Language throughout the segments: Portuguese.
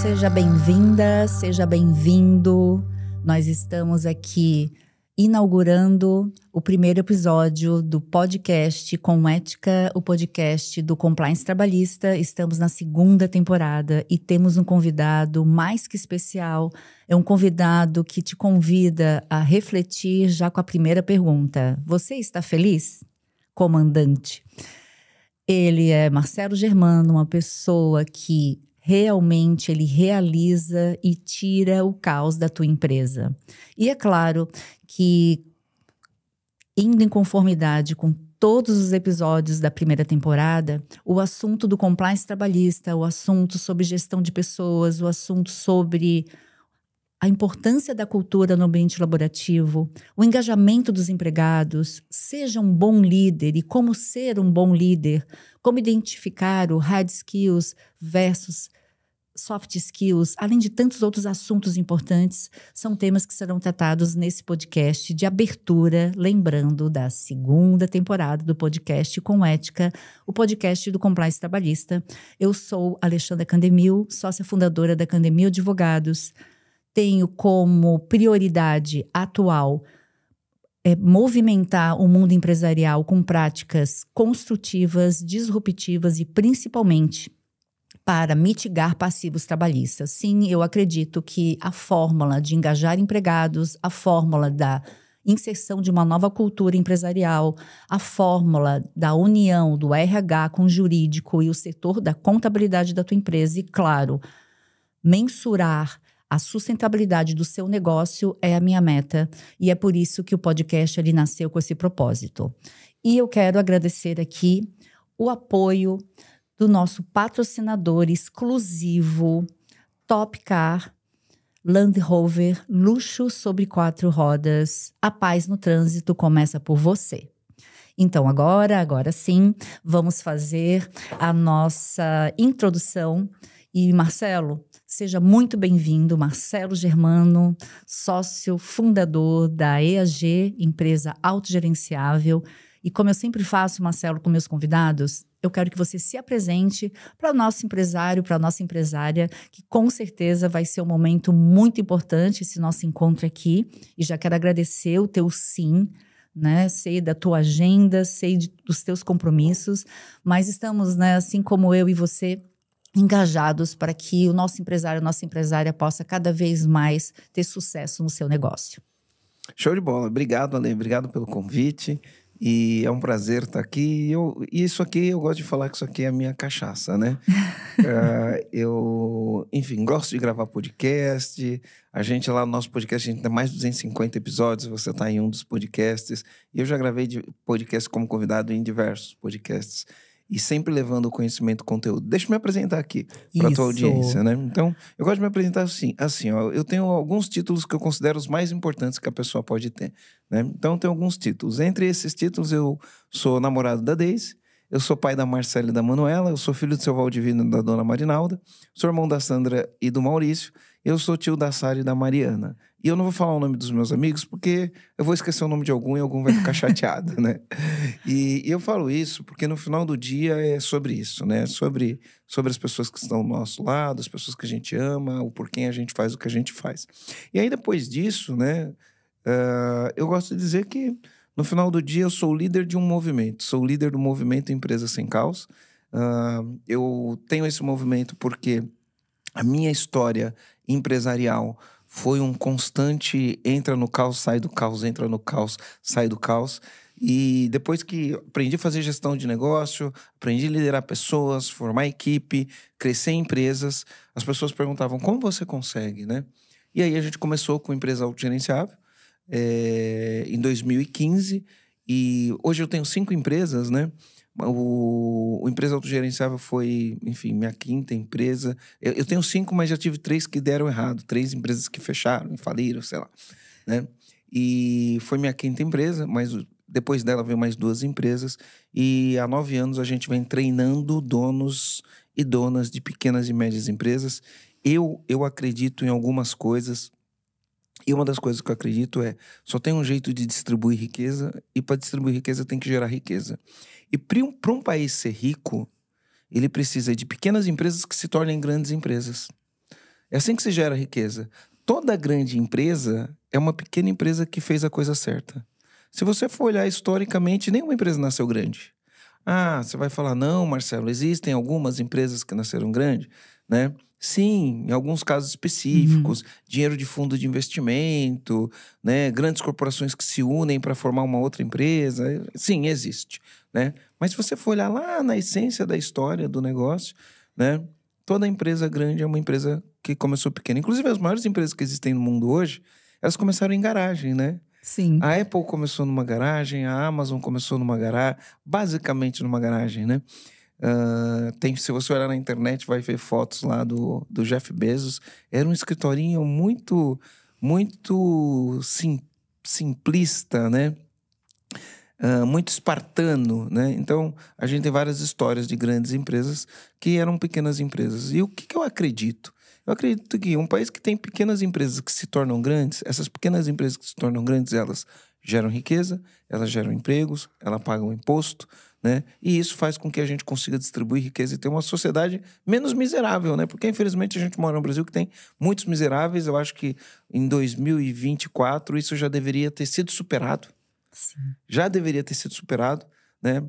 seja bem-vinda, seja bem-vindo. Nós estamos aqui inaugurando o primeiro episódio do podcast Com Ética, o podcast do Compliance Trabalhista. Estamos na segunda temporada e temos um convidado mais que especial. É um convidado que te convida a refletir já com a primeira pergunta. Você está feliz, comandante? Ele é Marcelo Germano, uma pessoa que realmente ele realiza e tira o caos da tua empresa. E é claro que, indo em conformidade com todos os episódios da primeira temporada, o assunto do compliance trabalhista, o assunto sobre gestão de pessoas, o assunto sobre a importância da cultura no ambiente laborativo, o engajamento dos empregados, seja um bom líder e como ser um bom líder, como identificar o hard skills versus soft skills, além de tantos outros assuntos importantes, são temas que serão tratados nesse podcast de abertura, lembrando da segunda temporada do podcast Com Ética, o podcast do Compliance Trabalhista. Eu sou Alexandra Candemil, sócia fundadora da Candemil Advogados. Tenho como prioridade atual movimentar o mundo empresarial com práticas construtivas, disruptivas e principalmente para mitigar passivos trabalhistas. Sim, eu acredito que a fórmula de engajar empregados, a fórmula da inserção de uma nova cultura empresarial, a fórmula da união do RH com o jurídico e o setor da contabilidade da tua empresa e, claro, mensurar a sustentabilidade do seu negócio é a minha meta e é por isso que o podcast ele nasceu com esse propósito. E eu quero agradecer aqui o apoio do nosso patrocinador exclusivo, Top Car, Land Rover, luxo sobre 4 rodas. A paz no trânsito começa por você. Então agora sim, vamos fazer a nossa introdução. E Marcelo, seja muito bem-vindo, Marcelo Germano, sócio fundador da EAG, empresa autogerenciável. E como eu sempre faço, Marcelo, com meus convidados, eu quero que você se apresente para o nosso empresário, para a nossa empresária, que com certeza vai ser um momento muito importante esse nosso encontro aqui. E já quero agradecer o teu sim, né? Sei da tua agenda, sei dos teus compromissos, mas estamos, né, assim como eu e você, engajados para que o nosso empresário, a nossa empresária possa cada vez mais ter sucesso no seu negócio. Show de bola. Obrigado, Ale. Obrigado pelo convite. E é um prazer estar aqui. Isso aqui, eu gosto de falar que isso aqui é a minha cachaça, né? Enfim, gosto de gravar podcast. A gente lá no nosso podcast, a gente tem mais de 250 episódios. Você está em um dos podcasts. E eu já gravei podcast como convidado em diversos podcasts. E sempre levando o conhecimento e conteúdo. Deixa eu me apresentar aqui para a tua audiência, né? Então, eu gosto de me apresentar assim, ó, eu tenho alguns títulos que eu considero os mais importantes que a pessoa pode ter, né? Então, eu tenho alguns títulos. Entre esses títulos, eu sou namorado da Deise, eu sou pai da Marcela e da Manuela, eu sou filho do seu Valdivino e da dona Marinalda, sou irmão da Sandra e do Maurício, eu sou tio da Sara e da Mariana. E eu não vou falar o nome dos meus amigos, porque eu vou esquecer o nome de algum e algum vai ficar chateado, né? E eu falo isso porque no final do dia é sobre isso, né? Sobre as pessoas que estão do nosso lado, as pessoas que a gente ama, o por quem a gente faz o que a gente faz. E aí depois disso, né? Eu gosto de dizer que no final do dia eu sou o líder de um movimento. Sou o líder do movimento Empresa Sem Caos. Eu tenho esse movimento porque a minha história empresarial foi um constante entra no caos, sai do caos, entra no caos, sai do caos. E depois que aprendi a fazer gestão de negócio, aprendi a liderar pessoas, formar equipe, crescer empresas, as pessoas perguntavam, como você consegue, né? E aí a gente começou com a empresa autogerenciável em 2015 e hoje eu tenho 5 empresas, né? O Empresa Autogerenciável foi, enfim, minha 5ª empresa. Eu tenho 5, mas já tive 3 que deram errado. 3 empresas que fecharam, faliram, sei lá, né? E foi minha 5ª empresa, mas depois dela veio mais 2 empresas. E há 9 anos a gente vem treinando donos e donas de pequenas e médias empresas. Eu acredito em algumas coisas. E uma das coisas que eu acredito só tem um jeito de distribuir riqueza, e para distribuir riqueza tem que gerar riqueza. E para um país ser rico, ele precisa de pequenas empresas que se tornem grandes empresas. É assim que se gera riqueza. Toda grande empresa é uma pequena empresa que fez a coisa certa. Se você for olhar historicamente, nenhuma empresa nasceu grande. Ah, você vai falar, não, Marcelo, existem algumas empresas que nasceram grandes, né? Sim, em alguns casos específicos, dinheiro de fundo de investimento, né? Grandes corporações que se unem para formar uma outra empresa. Sim, existe, né? Mas se você for olhar lá na essência da história do negócio, né? Toda empresa grande é uma empresa que começou pequena. Inclusive, as maiores empresas que existem no mundo hoje, elas começaram em garagem, né? Sim. A Apple começou numa garagem, a Amazon começou numa garagem, basicamente numa garagem, né? Se você olhar na internet, vai ver fotos lá do Jeff Bezos. Era um escritorinho muito, muito simplista, né? Muito espartano, né? Então, a gente tem várias histórias de grandes empresas que eram pequenas empresas. E o que eu acredito? Eu acredito que um país que tem pequenas empresas que se tornam grandes, essas pequenas empresas que se tornam grandes, elas geram riqueza, elas geram empregos, elas pagam imposto, né? E isso faz com que a gente consiga distribuir riqueza e ter uma sociedade menos miserável, né? Porque, infelizmente, a gente mora no Brasil que tem muitos miseráveis. Eu acho que em 2024 isso já deveria ter sido superado. Sim. Já deveria ter sido superado, né?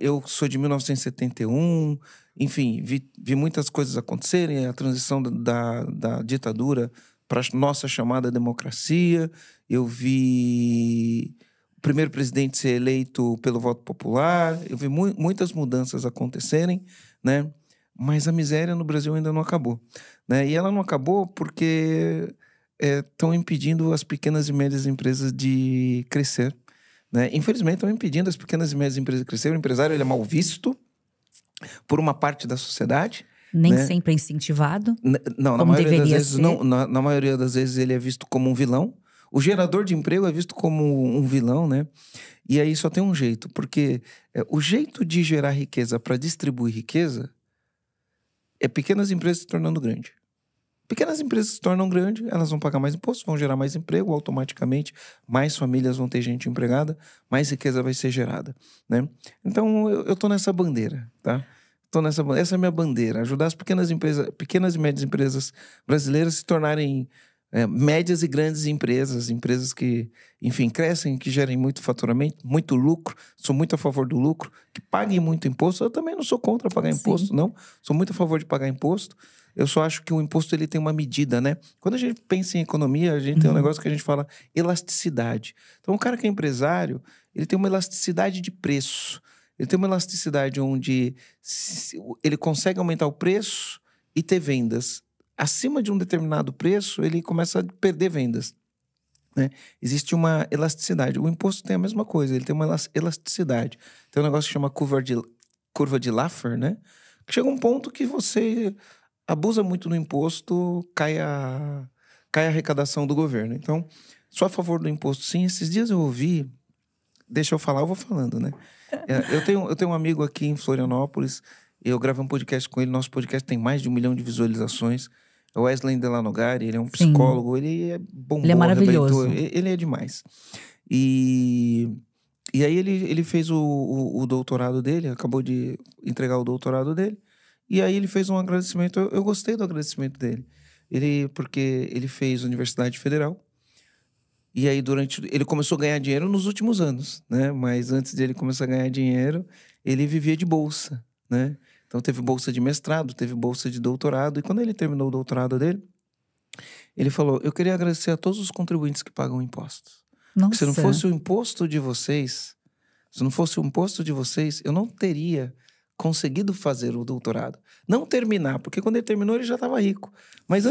Eu sou de 1971, enfim, vi muitas coisas acontecerem, a transição da ditadura para a nossa chamada democracia. Eu vi o primeiro presidente ser eleito pelo voto popular, eu vi muitas mudanças acontecerem, né? Mas a miséria no Brasil ainda não acabou, né? E ela não acabou porque estão impedindo as pequenas e médias empresas de crescer, né? Infelizmente, estão impedindo as pequenas e médias empresas de crescer. O empresário ele é mal visto por uma parte da sociedade. Nem né? sempre é incentivado. Não, na como maioria das deveria vezes ser. não. Na maioria das vezes ele é visto como um vilão. O gerador de emprego é visto como um vilão, né? E aí só tem um jeito, porque o jeito de gerar riqueza para distribuir riqueza é pequenas empresas se tornando grandes. Pequenas empresas se tornam grandes, elas vão pagar mais imposto, vão gerar mais emprego, automaticamente mais famílias vão ter gente empregada, mais riqueza vai ser gerada, né? Então, eu tô nessa bandeira, tá? Essa é a minha bandeira, ajudar as pequenas e médias empresas brasileiras se tornarem médias e grandes empresas que, enfim, crescem, que gerem muito faturamento, muito lucro. Sou muito a favor do lucro, que paguem muito imposto. Eu também não sou contra pagar imposto, não. Sou muito a favor de pagar imposto. Eu só acho que o imposto ele tem uma medida, né? Quando a gente pensa em economia, a gente tem um negócio que a gente fala elasticidade. Então, o cara que é empresário, ele tem uma elasticidade de preço. Ele tem uma elasticidade onde ele consegue aumentar o preço e ter vendas. Acima de um determinado preço, ele começa a perder vendas, né? Existe uma elasticidade. O imposto tem a mesma coisa, ele tem uma elasticidade. Tem um negócio que chama curva de Laffer, né? Que chega um ponto que você abusa muito no imposto, cai a arrecadação do governo. Então, sou a favor do imposto, sim. Esses dias eu ouvi, deixa eu falar, eu vou falando, né? Eu tenho um amigo aqui em Florianópolis, eu gravei um podcast com ele, nosso podcast tem mais de 1 milhão de visualizações. O Wesley Delanogari, ele é um psicólogo, ele é bombom, ele é maravilhoso. Ele é demais. E aí ele fez o doutorado dele, acabou de entregar o doutorado dele, e aí ele fez um agradecimento. Eu gostei do agradecimento dele. Porque ele fez Universidade Federal, e aí ele começou a ganhar dinheiro nos últimos anos, né? Mas antes de ele começar a ganhar dinheiro, ele vivia de bolsa, né? Então, teve bolsa de mestrado, teve bolsa de doutorado. E quando ele terminou o doutorado dele, ele falou, eu queria agradecer a todos os contribuintes que pagam impostos. Nossa. Porque se não fosse o imposto de vocês, eu não teria conseguido fazer o doutorado. Não terminar, porque quando ele terminou, ele já estava rico. Mas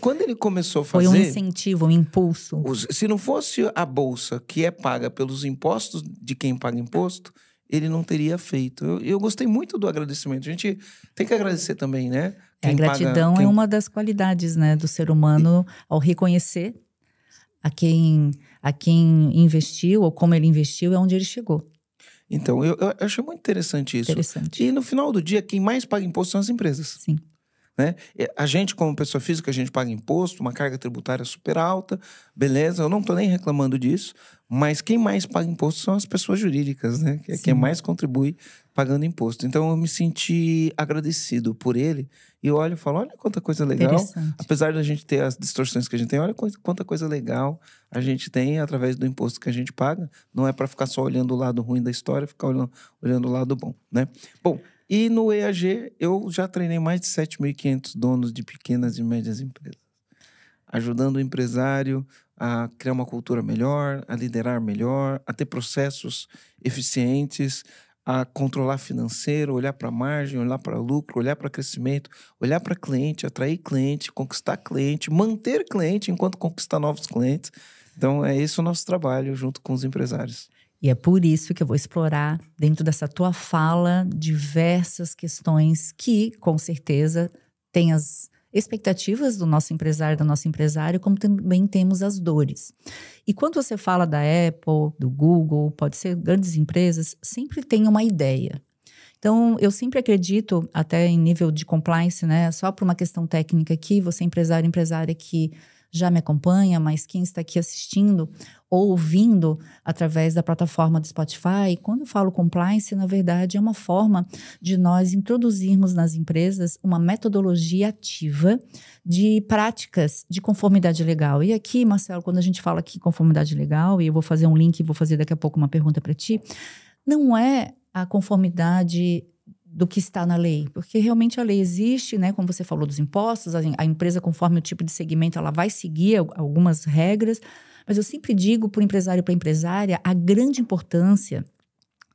quando ele começou a fazer... Foi um incentivo, um impulso. Se não fosse a bolsa que é paga pelos impostos de quem paga imposto, ele não teria feito. Eu gostei muito do agradecimento. A gente tem que agradecer também, né? A gratidão é uma das qualidades, né, do ser humano, ao reconhecer a quem investiu, ou como ele investiu, é onde ele chegou. Então, eu achei muito interessante isso. Interessante. E no final do dia, quem mais paga imposto são as empresas. Sim. né? A gente, como pessoa física, a gente paga imposto, uma carga tributária super alta, beleza, eu não estou nem reclamando disso, mas quem mais paga imposto são as pessoas jurídicas, né? Que é quem mais contribui pagando imposto. Então, eu me senti agradecido por ele e eu olho e falo, olha quanta coisa legal. Apesar da gente ter as distorções que a gente tem, olha quanta coisa legal a gente tem através do imposto que a gente paga. Não é para ficar só olhando o lado ruim da história, ficar olhando o lado bom, né? Bom, e no EAG eu já treinei mais de 7.500 donos de pequenas e médias empresas, ajudando o empresário a criar uma cultura melhor, a liderar melhor, a ter processos eficientes, a controlar financeiro, olhar para a margem, olhar para lucro, olhar para crescimento, olhar para cliente, atrair cliente, conquistar cliente, manter cliente enquanto conquistar novos clientes. Então, é esse o nosso trabalho junto com os empresários. E é por isso que eu vou explorar, dentro dessa tua fala, diversas questões que, com certeza, têm as expectativas do nosso empresário, da nossa empresária, como também temos as dores. E quando você fala da Apple, do Google, pode ser grandes empresas, sempre tem uma ideia. Então, eu sempre acredito, até em nível de compliance, né? Só por uma questão técnica aqui, você empresário, empresária que já me acompanha, mas quem está aqui assistindo ou ouvindo através da plataforma do Spotify, quando eu falo compliance, na verdade, é uma forma de nós introduzirmos nas empresas uma metodologia ativa de práticas de conformidade legal. E aqui, Marcelo, quando a gente fala aqui conformidade legal, e eu vou fazer um link e vou fazer daqui a pouco uma pergunta para ti, não é a conformidade do que está na lei, porque realmente a lei existe, né? Como você falou dos impostos, a empresa, conforme o tipo de segmento, ela vai seguir algumas regras, mas eu sempre digo para o empresário e para a empresária a grande importância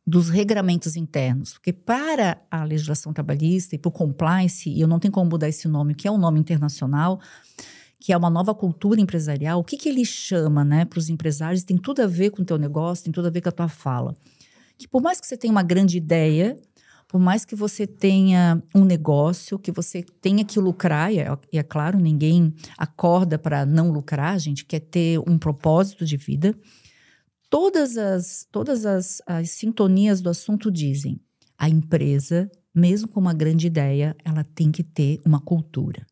dos regramentos internos, porque para a legislação trabalhista e para o compliance, e eu não tenho como mudar esse nome, que é um nome internacional, que é uma nova cultura empresarial, o que ele chama, né, para os empresários, tem tudo a ver com o teu negócio, tem tudo a ver com a tua fala. Que por mais que você tenha uma grande ideia, por mais que você tenha um negócio, que você tenha que lucrar, e é claro, ninguém acorda para não lucrar, a gente quer ter um propósito de vida, todas as sintonias do assunto dizem, a empresa, mesmo com uma grande ideia, ela tem que ter uma cultura.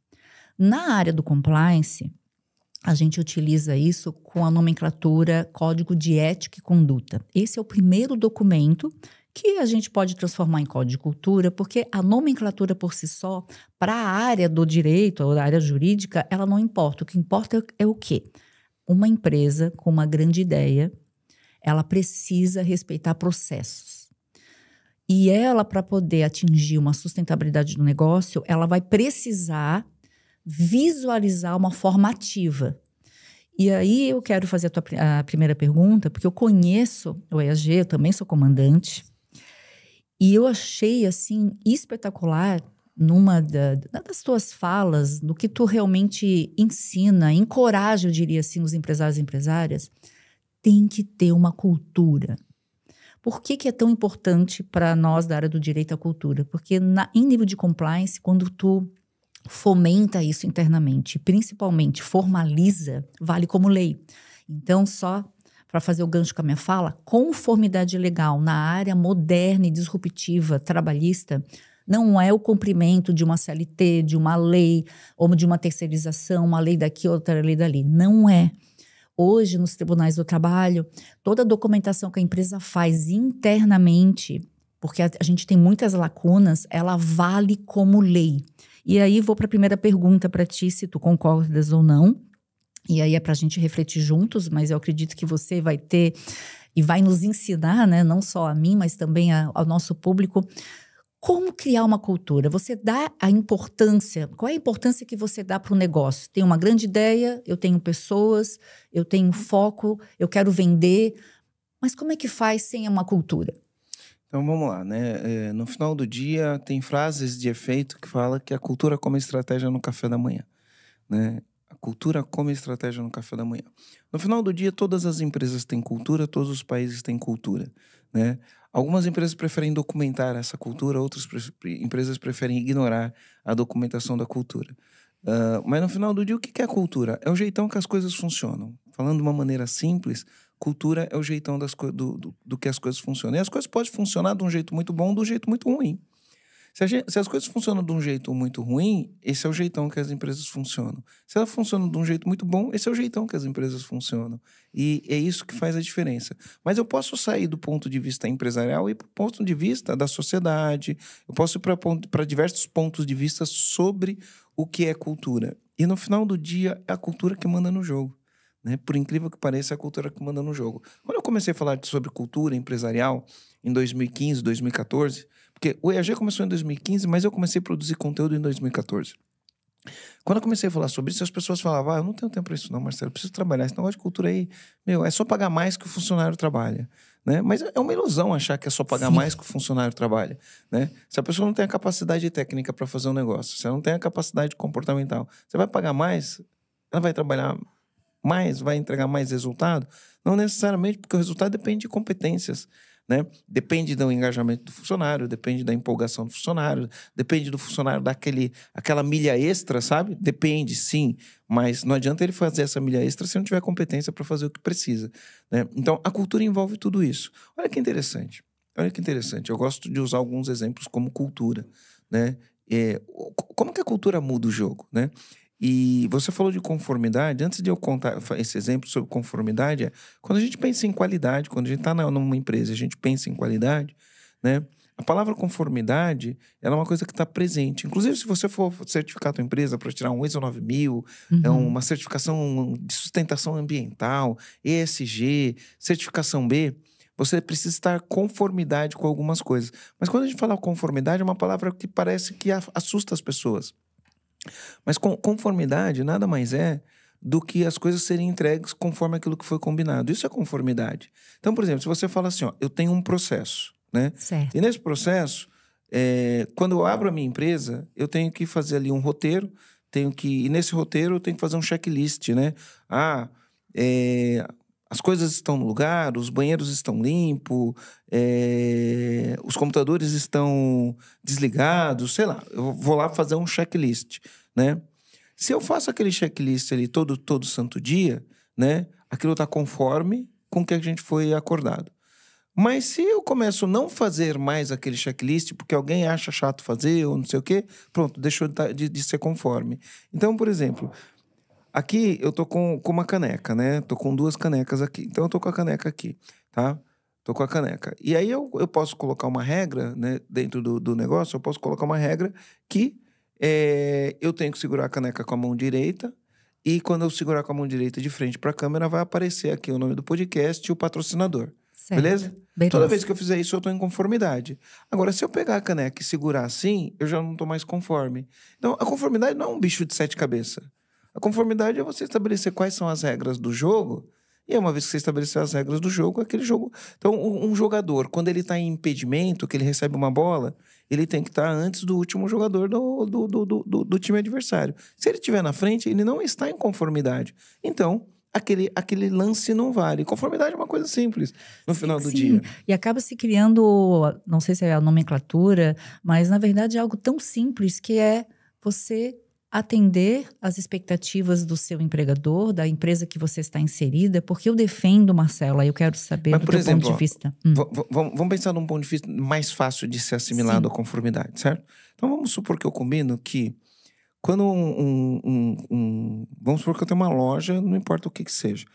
Na área do compliance, a gente utiliza isso com a nomenclatura Código de Ética e Conduta. Esse é o primeiro documento que a gente pode transformar em código de cultura, porque a nomenclatura por si só, para a área do direito ou da área jurídica, ela não importa. O que importa é o quê? Uma empresa com uma grande ideia, ela precisa respeitar processos. E ela, para poder atingir uma sustentabilidade do negócio, ela vai precisar visualizar uma forma ativa. E aí eu quero fazer a primeira pergunta, porque eu conheço o EAG, eu também sou comandante, e eu achei, assim, espetacular numa das tuas falas, no que tu realmente ensina, encoraja, eu diria assim, os empresários e empresárias, tem que ter uma cultura. Por que é tão importante para nós da área do direito a cultura? Porque em nível de compliance, quando tu fomenta isso internamente, principalmente formaliza, vale como lei. Então, só para fazer o gancho com a minha fala, conformidade legal na área moderna e disruptiva trabalhista não é o cumprimento de uma CLT, de uma lei, ou de uma terceirização, uma lei daqui, outra lei dali. Não é. Hoje, nos tribunais do trabalho, toda a documentação que a empresa faz internamente, porque a gente tem muitas lacunas, ela vale como lei. E aí, vou para a primeira pergunta para ti, se tu concordas ou não. E aí é para a gente refletir juntos, mas eu acredito que você vai ter e vai nos ensinar, né, não só a mim, mas também ao nosso público, como criar uma cultura. Você dá a importância, qual é a importância que você dá para o negócio? Tem uma grande ideia, eu tenho pessoas, eu tenho foco, eu quero vender, mas como é que faz sem uma cultura? Então vamos lá, né? No final do dia tem frases de efeito que fala que a cultura come estratégia no café da manhã, né? A cultura come estratégia no café da manhã. No final do dia, todas as empresas têm cultura, todos os países têm cultura, né? Algumas empresas preferem documentar essa cultura, outras empresas preferem ignorar a documentação da cultura. Mas no final do dia, o que é a cultura? É o jeitão que as coisas funcionam. Falando de uma maneira simples, cultura é o jeitão do que as coisas funcionam. E as coisas podem funcionar de um jeito muito bom ou de um jeito muito ruim. Se as coisas funcionam de um jeito muito ruim, esse é o jeitão que as empresas funcionam. Se elas funcionam de um jeito muito bom, esse é o jeitão que as empresas funcionam. E é isso que faz a diferença. Mas eu posso sair do ponto de vista empresarial e para o ponto de vista da sociedade. Eu posso ir para diversos pontos de vista sobre o que é cultura. E no final do dia, é a cultura que manda no jogo. Né? Por incrível que pareça, é a cultura que manda no jogo. Quando eu comecei a falar sobre cultura empresarial, em 2015, 2014... Porque o EAG começou em 2015, mas eu comecei a produzir conteúdo em 2014. Quando eu comecei a falar sobre isso, as pessoas falavam, eu não tenho tempo para isso não, Marcelo, eu preciso trabalhar. Esse negócio de cultura aí, é só pagar mais que o funcionário trabalha. Né? Mas é uma ilusão achar que é só pagar mais que o funcionário trabalha. Né? Se a pessoa não tem a capacidade técnica para fazer um negócio, se ela não tem a capacidade comportamental, você vai pagar mais, ela vai trabalhar mais, vai entregar mais resultado? Não necessariamente, porque o resultado depende de competências. Né? Depende do engajamento do funcionário, depende da empolgação do funcionário, depende do funcionário dar aquela milha extra, sabe? Depende, sim, mas não adianta ele fazer essa milha extra se não tiver competência para fazer o que precisa. Né? Então, a cultura envolve tudo isso. Olha que interessante. Eu gosto de usar alguns exemplos como cultura. Né? Como que a cultura muda o jogo? Né? E você falou de conformidade. Antes de eu contar esse exemplo sobre conformidade, quando a gente pensa em qualidade, quando a gente está numa empresa, a gente pensa em qualidade, né? A palavra conformidade, ela é uma coisa que está presente. Inclusive, se você for certificar a tua empresa para tirar um ISO 9000, é uma certificação de sustentação ambiental, ESG, certificação B, você precisa estar conformidade com algumas coisas. Mas quando a gente fala conformidade, é uma palavra que parece que assusta as pessoas. Mas conformidade nada mais é do que as coisas serem entregues conforme aquilo que foi combinado. Isso é conformidade. Então, por exemplo, se você fala assim, eu tenho um processo, né? Certo. E nesse processo, quando eu abro a minha empresa, eu tenho que fazer ali um roteiro, e nesse roteiro eu tenho que fazer um checklist, né? As coisas estão no lugar, os banheiros estão limpos, os computadores estão desligados, sei lá. Eu vou lá fazer um checklist, né? Se eu faço aquele checklist ali todo santo dia, né? Aquilo está conforme com o que a gente foi acordado. Mas se eu começo a não fazer mais aquele checklist, porque alguém acha chato fazer ou não sei o quê, pronto, deixou de ser conforme. Então, por exemplo... Aqui eu tô com uma caneca, né? Tô com 2 canecas aqui. Então eu tô com a caneca aqui, tá? Tô com a caneca. E aí eu posso colocar uma regra, né? Dentro do negócio, eu posso colocar uma regra que eu tenho que segurar a caneca com a mão direita e quando eu segurar com a mão direita de frente para a câmera, vai aparecer aqui o nome do podcast e o patrocinador. Certo. Beleza? Toda vez que eu fizer isso, eu tô em conformidade. Agora, se eu pegar a caneca e segurar assim, eu já não tô mais conforme. Então, a conformidade não é um bicho de 7 cabeças. A conformidade é você estabelecer quais são as regras do jogo, e uma vez que você estabeleceu as regras do jogo, aquele jogo... Então, um jogador, quando ele está em impedimento, que ele recebe uma bola, ele tem que estar antes do último jogador do time adversário. Se ele estiver na frente, ele não está em conformidade. Então, aquele lance não vale. Conformidade é uma coisa simples, no final do dia. E acaba se criando, não sei se é a nomenclatura, mas, na verdade, é algo tão simples que é você... atender às expectativas do seu empregador, da empresa que você está inserida, porque eu defendo, Marcelo, aí eu quero saber do teu ponto de vista. Vamos pensar num ponto de vista mais fácil de ser assimilado à conformidade, certo? Então vamos supor que eu combino que quando vamos supor que eu tenho uma loja, não importa o que seja.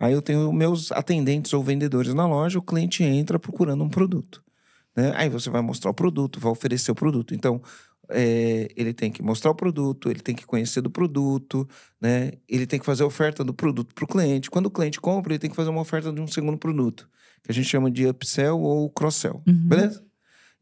Aí eu tenho meus atendentes ou vendedores na loja, o cliente entra procurando um produto. Né? Aí você vai mostrar o produto, vai oferecer o produto. Então, ele tem que mostrar o produto, ele tem que conhecer do produto, né? Ele tem que fazer a oferta do produto para o cliente. Quando o cliente compra, ele tem que fazer uma oferta de um segundo produto, que a gente chama de upsell ou cross-sell, beleza?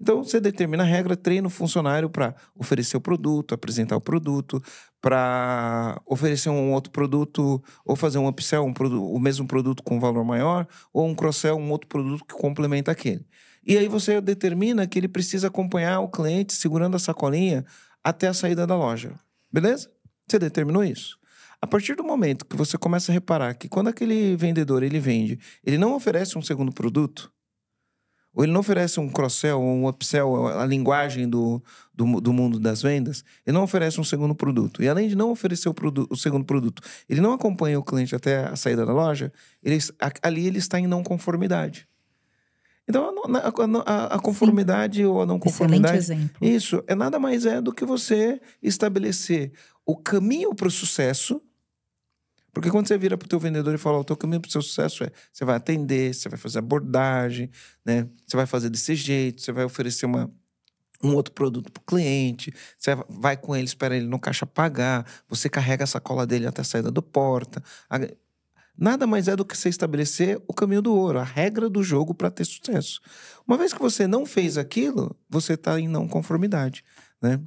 Então, você determina a regra, treina o funcionário para oferecer o produto, apresentar o produto, para oferecer um outro produto, ou fazer um upsell, o mesmo produto com valor maior, ou um cross-sell, um outro produto que complementa aquele. E aí você determina que ele precisa acompanhar o cliente segurando a sacolinha até a saída da loja. Beleza? Você determinou isso. A partir do momento que você começa a reparar que quando aquele vendedor ele vende, ele não oferece um segundo produto, ou ele não oferece um cross-sell ou um upsell, a linguagem do mundo das vendas, ele não oferece um segundo produto. E além de não oferecer o segundo produto, ele não acompanha o cliente até a saída da loja, ali ele está em não conformidade. Então, a conformidade ou a não conformidade... Excelente exemplo. Isso, nada mais do que você estabelecer o caminho para o sucesso. Porque quando você vira para o teu vendedor e fala, o teu caminho para o seu sucesso você vai atender, você vai fazer abordagem, né? Você vai fazer desse jeito, você vai oferecer um outro produto para o cliente, você vai com ele, espera ele no caixa pagar, você carrega a sacola dele até a saída da porta. Nada mais do que você estabelecer o caminho do ouro, a regra do jogo para ter sucesso. Uma vez que você não fez aquilo, você está em não conformidade, né?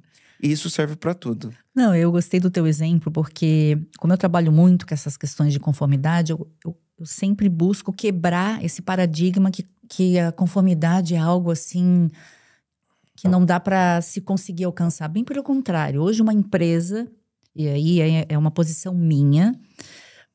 E isso serve para tudo. Não, eu gostei do teu exemplo, porque como eu trabalho muito com essas questões de conformidade, eu sempre busco quebrar esse paradigma que a conformidade é algo assim que não dá para se conseguir alcançar. Bem pelo contrário, hoje uma empresa, e aí é uma posição minha,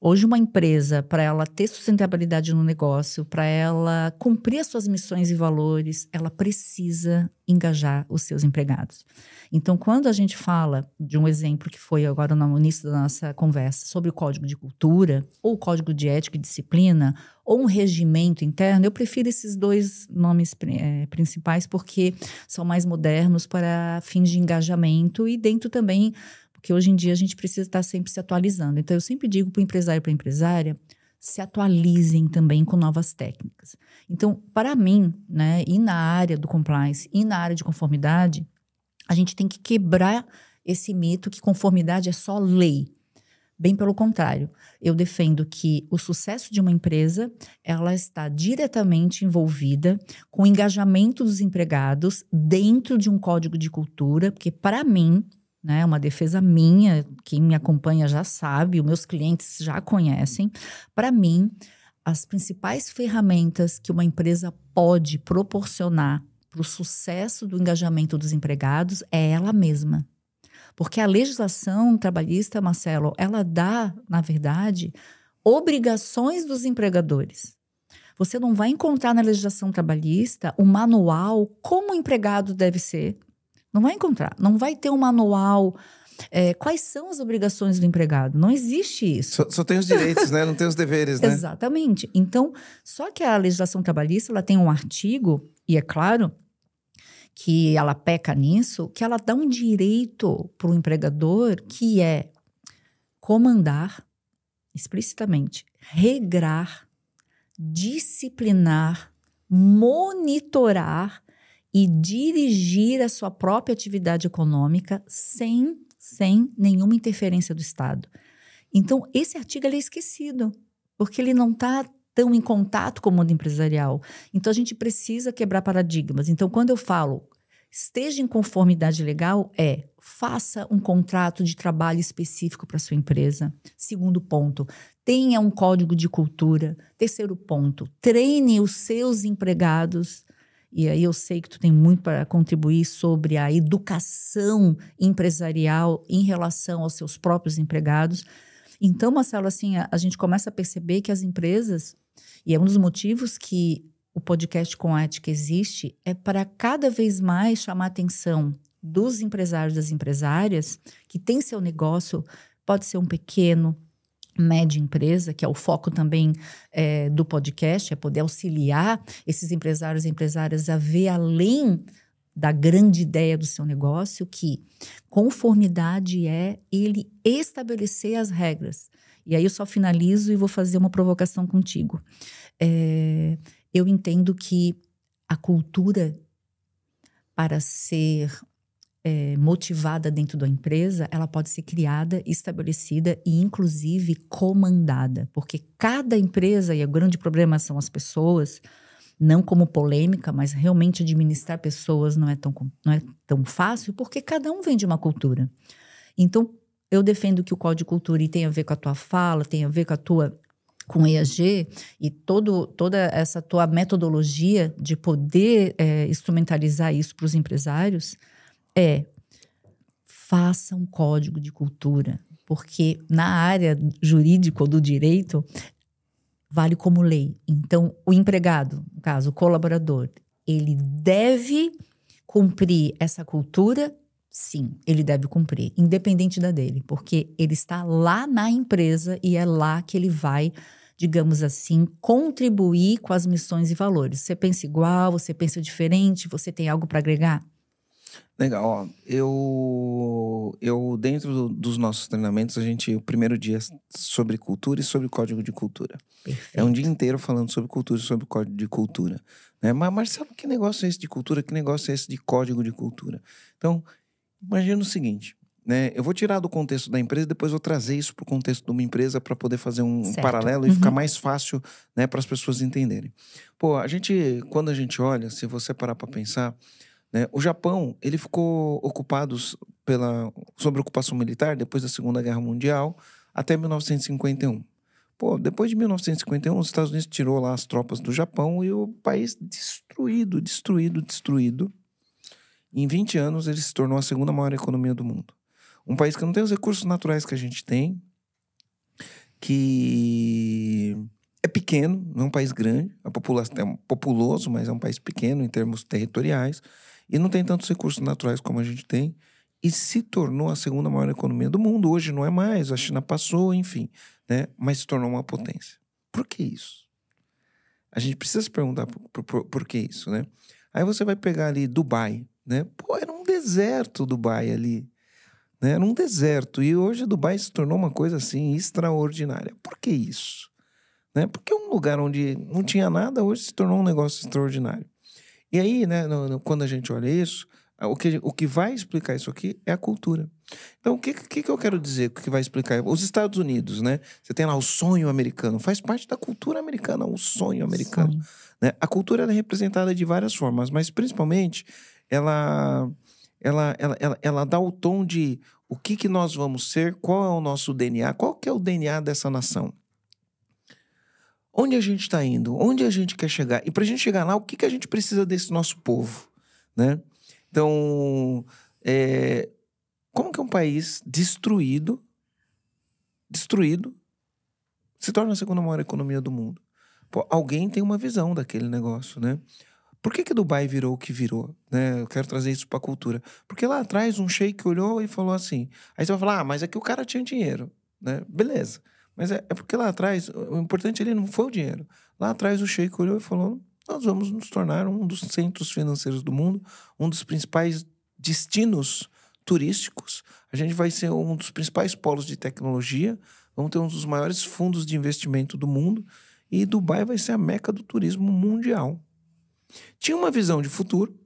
hoje uma empresa, para ela ter sustentabilidade no negócio, para ela cumprir as suas missões e valores, ela precisa engajar os seus empregados. Então, quando a gente fala de um exemplo que foi agora no início da nossa conversa sobre o código de cultura, ou o código de ética e disciplina, ou um regimento interno, eu prefiro esses dois nomes principais porque são mais modernos para fins de engajamento e dentro também... Porque hoje em dia a gente precisa estar sempre se atualizando. Então, eu sempre digo para o empresário e para a empresária, se atualizem também com novas técnicas. Então, para mim, né, e na área do compliance, e na área de conformidade, a gente tem que quebrar esse mito que conformidade é só lei. Bem pelo contrário, eu defendo que o sucesso de uma empresa, ela está diretamente envolvida com o engajamento dos empregados dentro de um código de cultura, porque para mim... né, uma defesa minha, quem me acompanha já sabe, os meus clientes já conhecem. Para mim, as principais ferramentas que uma empresa pode proporcionar para o sucesso do engajamento dos empregados é ela mesma. Porque a legislação trabalhista, Marcelo, ela dá, na verdade, obrigações dos empregadores. Você não vai encontrar na legislação trabalhista um manual como o empregado deve ser. Não vai encontrar, não vai ter um manual. Quais são as obrigações do empregado? Não existe isso. Só tem os direitos, né? Não tem os deveres, né? Exatamente. Então, só que a legislação trabalhista, ela tem um artigo, e é claro que ela peca nisso, que ela dá um direito para o empregador que é comandar, explicitamente, regrar, disciplinar, monitorar e dirigir a sua própria atividade econômica sem nenhuma interferência do Estado. Então, esse artigo ele é esquecido, porque ele não está tão em contato com o mundo empresarial. Então, a gente precisa quebrar paradigmas. Então, quando eu falo esteja em conformidade legal, faça um contrato de trabalho específico para sua empresa. Segundo ponto, tenha um código de cultura. Terceiro ponto, treine os seus empregados. E aí eu sei que tu tem muito para contribuir sobre a educação empresarial em relação aos seus próprios empregados. Então, Marcelo, assim, a gente começa a perceber que as empresas, e é um dos motivos que o podcast Com Ética existe, é para cada vez mais chamar a atenção dos empresários e das empresárias que tem seu negócio, pode ser um pequeno, média empresa, que é o foco também do podcast, é poder auxiliar esses empresários e empresárias a ver além da grande ideia do seu negócio, que conformidade é ele estabelecer as regras. E aí eu só finalizo e vou fazer uma provocação contigo. Eu entendo que a cultura, para ser motivada dentro da empresa, ela pode ser criada, estabelecida e inclusive comandada, porque cada empresa, e o grande problema são as pessoas, não como polêmica, mas realmente administrar pessoas não é tão fácil, porque cada um vem de uma cultura. Então, eu defendo que o Código de Cultura tem a ver com a tua fala, tem a ver com EAG e toda essa tua metodologia de poder instrumentalizar isso para os empresários, faça um código de cultura, porque na área jurídica ou do direito, vale como lei. Então, o empregado, no caso, o colaborador, ele deve cumprir essa cultura? Sim, ele deve cumprir, independente da dele, porque ele está lá na empresa e é lá que ele vai digamos assim, contribuir com as missões e valores? Você pensa igual, você pensa diferente, você tem algo para agregar? Legal, ó. Eu dentro dos nossos treinamentos, o primeiro dia é sobre cultura e sobre código de cultura. É um dia Perfeito. inteiro falando sobre cultura e sobre código de cultura, né? Mas, Marcelo, que negócio é esse de cultura? Que negócio é esse de código de cultura? Então, imagina o seguinte, né? Eu vou tirar do contexto da empresa e depois vou trazer isso para o contexto de uma empresa para poder fazer um Certo. paralelo e ficar mais fácil, né, para as pessoas entenderem. Pô, quando a gente olha, se você parar para pensar, né, o Japão, ele ficou ocupado sob ocupação militar depois da Segunda Guerra Mundial até 1951. Pô, depois de 1951, os Estados Unidos tirou lá as tropas do Japão e o país destruído, destruído, destruído. Em 20 anos, ele se tornou a segunda maior economia do mundo. Um país que não tem os recursos naturais que a gente tem, que é pequeno, não é um país grande, a população é populoso, mas é um país pequeno em termos territoriais, e não tem tantos recursos naturais como a gente tem, e se tornou a segunda maior economia do mundo. Hoje não é mais, a China passou, enfim, né? Mas se tornou uma potência. Por que isso? A gente precisa se perguntar por que isso, né? Aí você vai pegar ali Dubai, né? Pô, era um deserto Dubai ali, né? Era um deserto, e hoje Dubai se tornou uma coisa assim extraordinária. Por que isso? Né? Porque um lugar onde não tinha nada, hoje se tornou um negócio extraordinário. E aí, né, quando a gente olha isso, o que vai explicar isso aqui é a cultura. Então, o que eu quero dizer que vai explicar? Os Estados Unidos, né? Você tem lá o sonho americano, faz parte da cultura americana, o sonho americano. Sonho. Né? A cultura ela é representada de várias formas, mas principalmente ela dá o tom de o que nós vamos ser, qual é o nosso DNA, qual que é o DNA dessa nação. Onde a gente está indo? Onde a gente quer chegar? E para a gente chegar lá, o que a gente precisa desse nosso povo? Né? Então, como que um país destruído, se torna a segunda maior economia do mundo? Pô, alguém tem uma visão daquele negócio, né? Por que Dubai virou o que virou? Né? Eu quero trazer isso para a cultura. Porque lá atrás um sheik olhou e falou assim. Aí você vai falar, mas é que o cara tinha dinheiro. Né? Beleza. Mas é porque lá atrás, o importante ali não foi o dinheiro. Lá atrás o sheik olhou e falou, nós vamos nos tornar um dos centros financeiros do mundo, um dos principais destinos turísticos. A gente vai ser um dos principais polos de tecnologia, vamos ter um dos maiores fundos de investimento do mundo e Dubai vai ser a meca do turismo mundial. Tinha uma visão de futuro,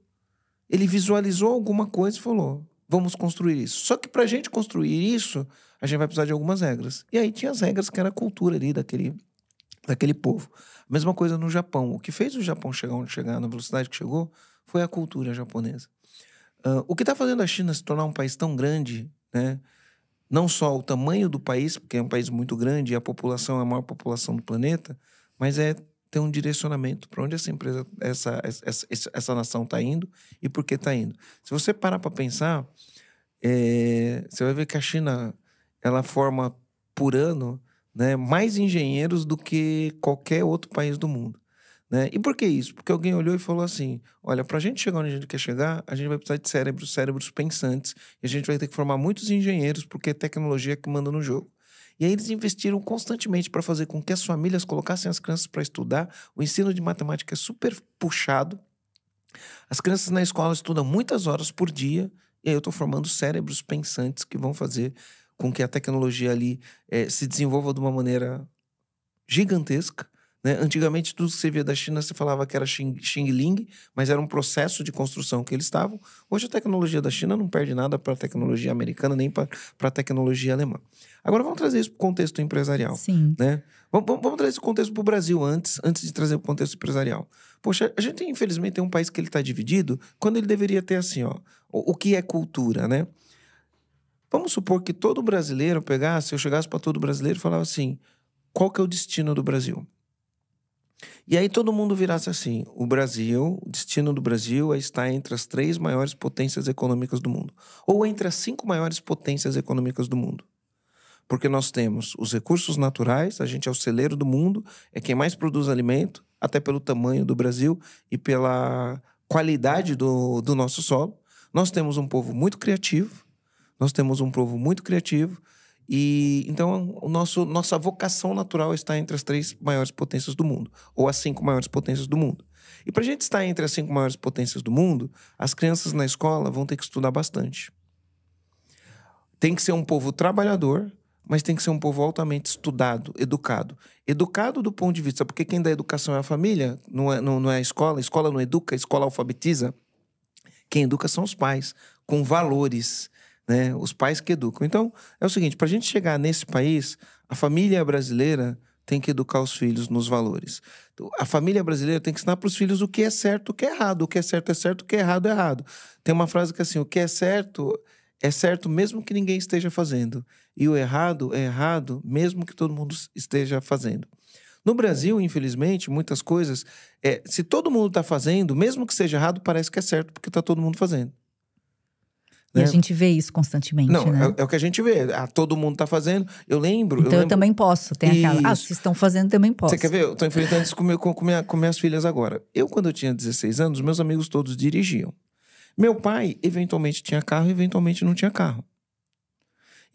ele visualizou alguma coisa e falou, vamos construir isso. Só que para a gente construir isso, a gente vai precisar de algumas regras. E aí tinha as regras que era a cultura ali daquele povo. A mesma coisa no Japão. O que fez o Japão chegar onde chegar, na velocidade que chegou, foi a cultura japonesa. O que está fazendo a China se tornar um país tão grande, né? Não só o tamanho do país, porque é um país muito grande e a população é a maior população do planeta, mas ter um direcionamento para onde essa nação está indo e por que está indo. Se você parar para pensar, você vai ver que a China ela forma por ano, né, mais engenheiros do que qualquer outro país do mundo. Né? E por que isso? Porque alguém olhou e falou assim, olha, para a gente chegar onde a gente quer chegar, a gente vai precisar de cérebros pensantes, e a gente vai ter que formar muitos engenheiros, porque é tecnologia que manda no jogo. E aí eles investiram constantemente para fazer com que as famílias colocassem as crianças para estudar. O ensino de matemática é super puxado. As crianças na escola estudam muitas horas por dia, e aí eu estou formando cérebros pensantes que vão fazer com que a tecnologia ali se desenvolva de uma maneira gigantesca. Né? Antigamente, tudo que você via da China, você falava que era Xing Ling, mas era um processo de construção que eles estavam. Hoje, a tecnologia da China não perde nada para a tecnologia americana, nem para a tecnologia alemã. Agora, vamos trazer isso para o contexto empresarial. Sim. Né? Vamos trazer esse contexto para o Brasil antes de trazer o contexto empresarial. Poxa, a gente, infelizmente, tem um país que ele está dividido, quando ele deveria ter assim, ó, o que é cultura, né? Vamos supor que todo brasileiro eu chegasse para todo brasileiro e falava assim, qual que é o destino do Brasil? E aí todo mundo virasse assim, o destino do Brasil é estar entre as 3 maiores potências econômicas do mundo. Ou entre as 5 maiores potências econômicas do mundo. Porque nós temos os recursos naturais, a gente é o celeiro do mundo, é quem mais produz alimento, até pelo tamanho do Brasil e pela qualidade do nosso solo. Nós temos um povo muito criativo, E então nossa vocação natural está entre as 3 maiores potências do mundo, ou as 5 maiores potências do mundo. E para a gente estar entre as 5 maiores potências do mundo, as crianças na escola vão ter que estudar bastante. Tem que ser um povo trabalhador, mas tem que ser um povo altamente estudado, educado. Educado do ponto de vista, porque quem dá educação é a família, não é a escola. A escola não educa, a escola alfabetiza. Quem educa são os pais, com valores, né? Os pais que educam. Então, é o seguinte, para a gente chegar nesse país, a família brasileira tem que educar os filhos nos valores. A família brasileira tem que ensinar para os filhos o que é certo, o que é errado. O que é certo, o que é errado, é errado. Tem uma frase que é assim, o que é certo mesmo que ninguém esteja fazendo. E o errado é errado mesmo que todo mundo esteja fazendo. No Brasil, infelizmente, muitas coisas, se todo mundo está fazendo, mesmo que seja errado, parece que é certo, porque está todo mundo fazendo. E a gente vê isso constantemente, não, né? É o que a gente vê. Todo mundo está fazendo. Eu lembro... Então eu também posso. Tem aquela... se estão fazendo, também posso. Você quer ver? Eu estou enfrentando isso com minhas filhas agora. Quando eu tinha 16 anos, meus amigos todos dirigiam. Meu pai, eventualmente, tinha carro, eventualmente não tinha carro.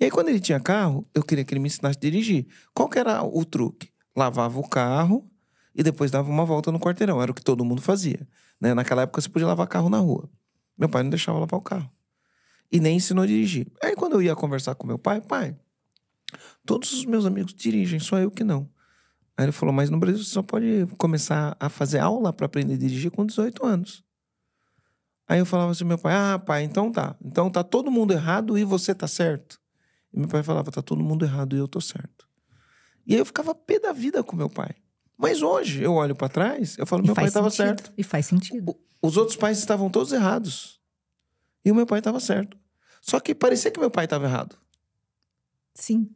E aí, quando ele tinha carro, eu queria que ele me ensinasse a dirigir. Qual que era o truque? Lavava o carro e depois dava uma volta no quarteirão. Era o que todo mundo fazia, né? Naquela época, você podia lavar carro na rua. Meu pai não deixava lavar o carro. E nem ensinou a dirigir. Aí, quando eu ia conversar com meu pai, todos os meus amigos dirigem, só eu que não. Aí ele falou, mas no Brasil você só pode começar a fazer aula para aprender a dirigir com 18 anos. Aí eu falava assim, meu pai, pai, então tá. Então tá todo mundo errado e você tá certo. E meu pai falava, tá todo mundo errado e eu tô certo. E aí eu ficava pé da vida com meu pai. Mas hoje, eu olho para trás, eu falo, meu pai estava certo. E faz sentido. Os outros pais estavam todos errados. E o meu pai estava certo. Só que parecia que meu pai estava errado. Sim.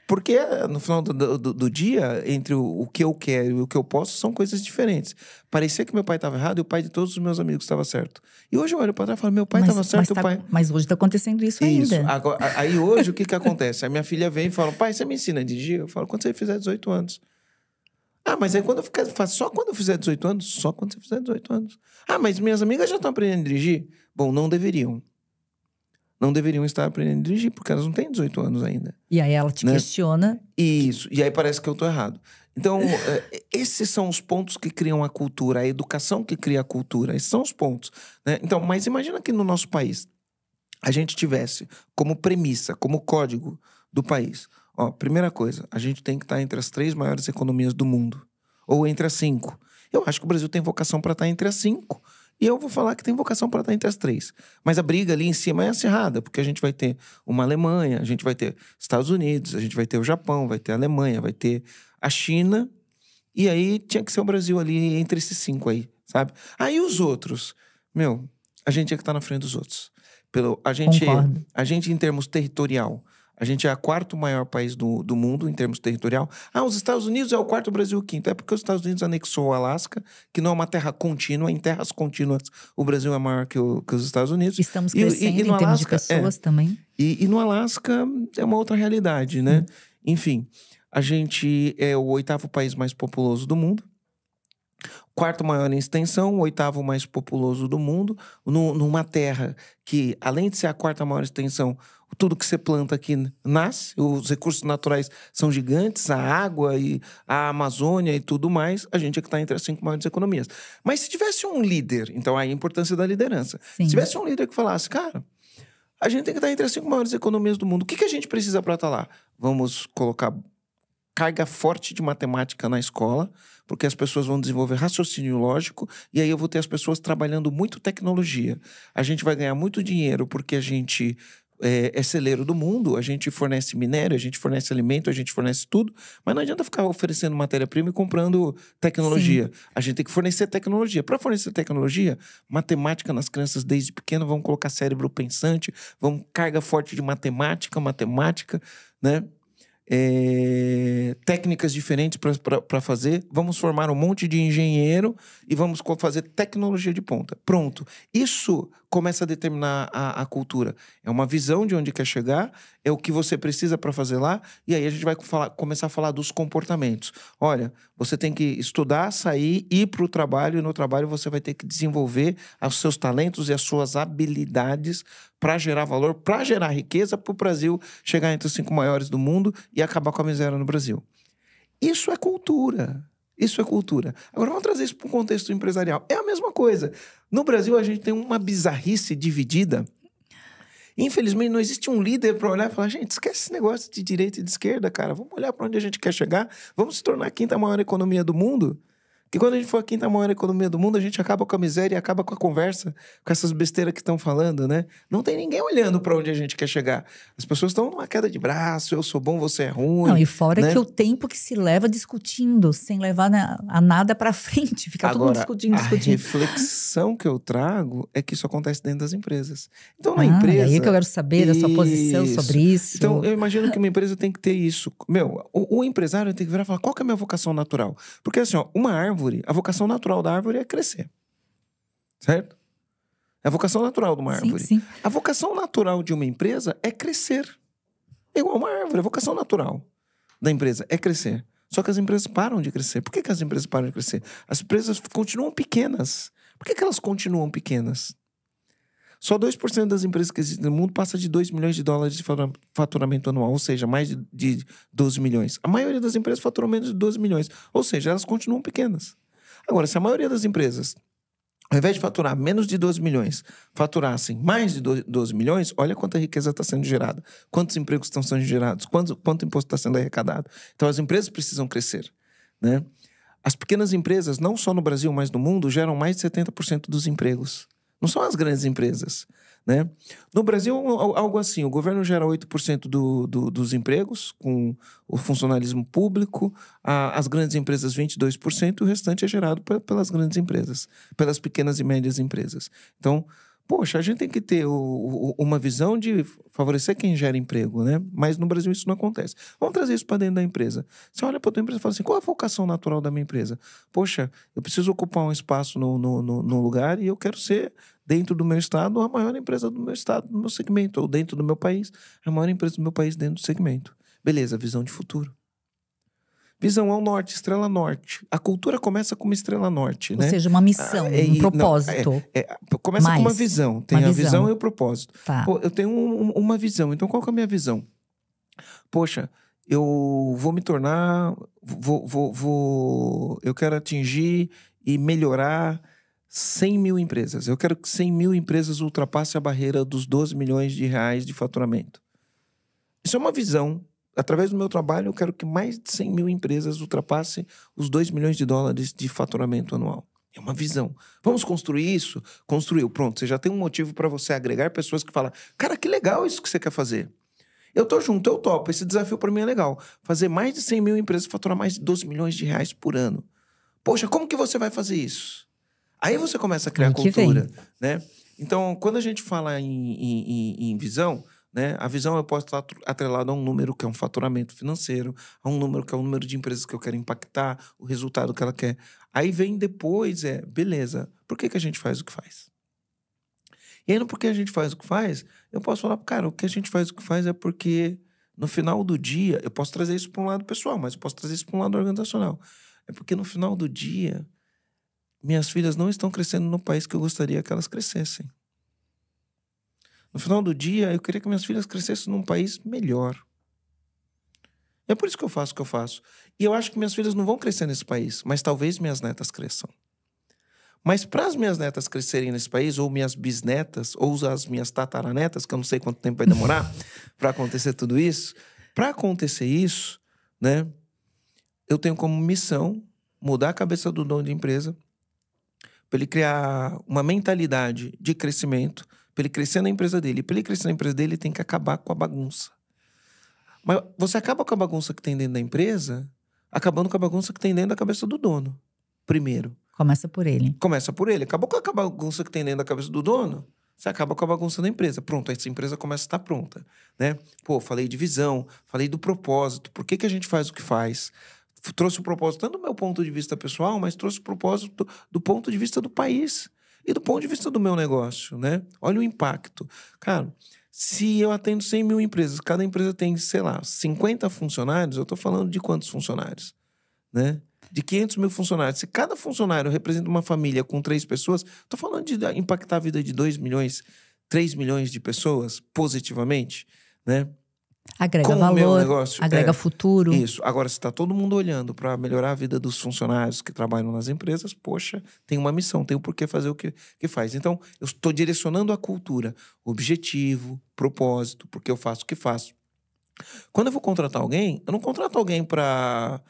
Porque no final do dia, entre o que eu quero e o que eu posso, são coisas diferentes. Parecia que meu pai estava errado e o pai de todos os meus amigos estava certo. E hoje eu olho para trás e falo, meu pai estava certo, Mas hoje está acontecendo isso ainda. Agora, aí hoje o que acontece? A minha filha vem e fala, pai, você me ensina a dirigir? Eu falo, quando você fizer 18 anos. Mas aí quando eu fizer, só quando eu fizer 18 anos? Só quando você fizer 18 anos. Mas minhas amigas já estão aprendendo a dirigir? Bom, não deveriam. Não deveriam estar aprendendo a dirigir, porque elas não têm 18 anos ainda. E aí ela te questiona. Isso, e aí parece que eu tô errado. Então, esses são os pontos que criam a cultura, a educação que cria a cultura. Esses são os pontos, né? Então, mas imagina que no nosso país a gente tivesse como premissa, como código do país. Primeira coisa, a gente tem que estar entre as 3 maiores economias do mundo. Ou entre as 5. Eu acho que o Brasil tem vocação para estar entre as 5. E eu vou falar que tem vocação para estar entre as 3. Mas a briga ali em cima é acirrada, porque a gente vai ter uma Alemanha, a gente vai ter Estados Unidos, a gente vai ter o Japão, vai ter a Alemanha, vai ter a China. E aí tinha que ser o Brasil ali entre esses 5 aí, sabe? Aí os outros, a gente tinha que estar na frente dos outros. A gente em termos territorial, a gente é o 4º maior país do mundo em termos territorial. Os Estados Unidos é o 4º, o Brasil o 5º. É porque os Estados Unidos anexou o Alasca, que não é uma terra contínua. Em terras contínuas, o Brasil é maior que os Estados Unidos. Estamos crescendo em termos de pessoas também. E no Alasca é uma outra realidade, né? Enfim, a gente é o 8º país mais populoso do mundo. 4º maior em extensão, o 8º mais populoso do mundo, numa terra que, além de ser a 4ª maior extensão, tudo que você planta aqui nasce, os recursos naturais são gigantes, a água e a Amazônia e tudo mais, a gente é que está entre as 5 maiores economias. Mas se tivesse um líder, então aí a importância da liderança. Sim. Se tivesse um líder que falasse, cara, a gente tem que estar entre as 5 maiores economias do mundo, o que a gente precisa para estar lá? Vamos colocar carga forte de matemática na escola, porque as pessoas vão desenvolver raciocínio lógico, e aí eu vou ter as pessoas trabalhando muito tecnologia. A gente vai ganhar muito dinheiro porque a gente é celeiro do mundo, a gente fornece minério, a gente fornece alimento, a gente fornece tudo, mas não adianta ficar oferecendo matéria-prima e comprando tecnologia. Sim. A gente tem que fornecer tecnologia. Para fornecer tecnologia, matemática nas crianças desde pequeno, vamos colocar cérebro pensante, vamos carga forte de matemática, né? Técnicas diferentes para fazer, vamos formar um monte de engenheiro e vamos fazer tecnologia de ponta. Pronto. Isso começa a determinar a cultura? É uma visão de onde quer chegar, é o que você precisa para fazer lá, e aí a gente vai começar a falar dos comportamentos. Olha, você tem que estudar, sair, ir para o trabalho, e no trabalho você vai ter que desenvolver os seus talentos e as suas habilidades para gerar valor, para gerar riqueza, para o Brasil chegar entre os 5 maiores do mundo e acabar com a miséria no Brasil. Isso é cultura. Isso é cultura. Agora vamos trazer isso para o contexto empresarial. É a mesma coisa. No Brasil a gente tem uma bizarrice dividida. Infelizmente não existe um líder para olhar e falar, gente, esquece esse negócio de direita e de esquerda, cara. Vamos olhar para onde a gente quer chegar. Vamos se tornar a 5ª maior economia do mundo. Porque quando a gente for a 5ª maior economia do mundo, a gente acaba com a miséria e acaba com a conversa, com essas besteiras que estão falando, né? Não tem ninguém olhando para onde a gente quer chegar. As pessoas estão numa queda de braço, eu sou bom, você é ruim. Não, e fora né? que o tempo que se leva discutindo, sem levar a nada para frente, fica todo mundo discutindo. A reflexão que eu trago é que isso acontece dentro das empresas. Então, na E empresa... aí que eu quero saber da sua posição sobre isso. Então, eu imagino que uma empresa tem que ter isso. O empresário tem que virar e falar, qual que é a minha vocação natural? Porque assim, ó, uma árvore, a vocação natural da árvore é crescer. Certo? É a vocação natural de uma árvore. Sim. A vocação natural de uma empresa é crescer. É igual uma árvore. A vocação natural da empresa é crescer. Só que as empresas param de crescer. Por que as empresas param de crescer? As empresas continuam pequenas. Por que elas continuam pequenas? Só 2% das empresas que existem no mundo passa de 2 milhões de dólares de faturamento anual, ou seja, mais de 12 milhões. A maioria das empresas faturam menos de 12 milhões, ou seja, elas continuam pequenas. Agora, se a maioria das empresas, ao invés de faturar menos de 12 milhões, faturassem mais de 12 milhões, olha quanta riqueza está sendo gerada, quantos empregos estão sendo gerados, quanto imposto está sendo arrecadado. Então, as empresas precisam crescer, né? As pequenas empresas, não só no Brasil, mas no mundo, geram mais de 70% dos empregos. Não são as grandes empresas, né? No Brasil, algo assim, o governo gera 8% dos empregos, com o funcionalismo público, as grandes empresas 22%, e o restante é gerado pelas grandes empresas, pelas pequenas e médias empresas. Então, poxa, a gente tem que ter uma visão de favorecer quem gera emprego, né? Mas no Brasil isso não acontece. Vamos trazer isso para dentro da empresa. Você olha para a tua empresa e fala assim, qual é a vocação natural da minha empresa? Poxa, eu preciso ocupar um espaço no lugar e eu quero ser, dentro do meu estado, a maior empresa do meu estado, do meu segmento. Ou dentro do meu país, a maior empresa do meu país dentro do segmento. Beleza, visão de futuro. Visão ao norte, estrela norte. A cultura começa com uma estrela norte, né? Ou seja, uma missão, um propósito. Começa com uma visão. Tem a visão e o propósito. Tá. Pô, eu tenho uma visão. Então, qual que é a minha visão? Poxa, eu vou me tornar... eu quero atingir e melhorar 100 mil empresas. Eu quero que 100 mil empresas ultrapassem a barreira dos 12 milhões de reais de faturamento. Isso é uma visão. Através do meu trabalho, eu quero que mais de 100 mil empresas ultrapassem os 2 milhões de dólares de faturamento anual. É uma visão. Vamos construir isso? Construiu. Pronto, você já tem um motivo para você agregar pessoas que falam, cara, que legal isso que você quer fazer. Eu tô junto, eu topo. Esse desafio para mim é legal. Fazer mais de 100 mil empresas faturar mais de 12 milhões de reais por ano. Poxa, como que você vai fazer isso? Aí você começa a criar cultura, né? Então, quando a gente fala em visão... né? A visão eu posso estar atrelada a um número que é um faturamento financeiro, a um número que é o número de empresas que eu quero impactar, o resultado que ela quer. Aí vem depois, beleza, por que a gente faz o que faz? E aí, no porquê a gente faz o que faz, eu posso falar, cara, o que a gente faz o que faz é porque no final do dia, eu posso trazer isso para um lado pessoal, mas eu posso trazer isso para um lado organizacional. É porque no final do dia, minhas filhas não estão crescendo no país que eu gostaria que elas crescessem. No final do dia, eu queria que minhas filhas crescessem num país melhor. É por isso que eu faço o que eu faço. E eu acho que minhas filhas não vão crescer nesse país, mas talvez minhas netas cresçam. Mas para as minhas netas crescerem nesse país, ou minhas bisnetas, ou as minhas tataranetas, que eu não sei quanto tempo vai demorar para acontecer tudo isso, para acontecer isso, né, eu tenho como missão mudar a cabeça do dono de empresa, para ele criar uma mentalidade de crescimento, para ele crescer na empresa dele. E para ele crescer na empresa dele, ele tem que acabar com a bagunça. Mas você acaba com a bagunça que tem dentro da empresa, acabando com a bagunça que tem dentro da cabeça do dono. Primeiro. Começa por ele. Começa por ele. Acabou com a bagunça que tem dentro da cabeça do dono, você acaba com a bagunça da empresa. Pronto, essa empresa começa a estar pronta, né? Pô, falei de visão, falei do propósito. Por que a gente faz o que faz? Trouxe o propósito tanto do meu ponto de vista pessoal, mas trouxe o propósito do ponto de vista do país. E do ponto de vista do meu negócio, né? Olha o impacto. Cara, se eu atendo 100 mil empresas, cada empresa tem, sei lá, 50 funcionários, eu estou falando de quantos funcionários, né? De 500 mil funcionários. Se cada funcionário representa uma família com 3 pessoas, estou falando de impactar a vida de 2 milhões, 3 milhões de pessoas positivamente, né? Agrega Com o meu valor, negócio, agrega futuro. Isso. Agora, se está todo mundo olhando para melhorar a vida dos funcionários que trabalham nas empresas, poxa, tem uma missão, tem o porquê fazer o que faz. Então, eu estou direcionando a cultura, objetivo, propósito, porque eu faço o que faço. Quando eu vou contratar alguém, eu não contrato alguém para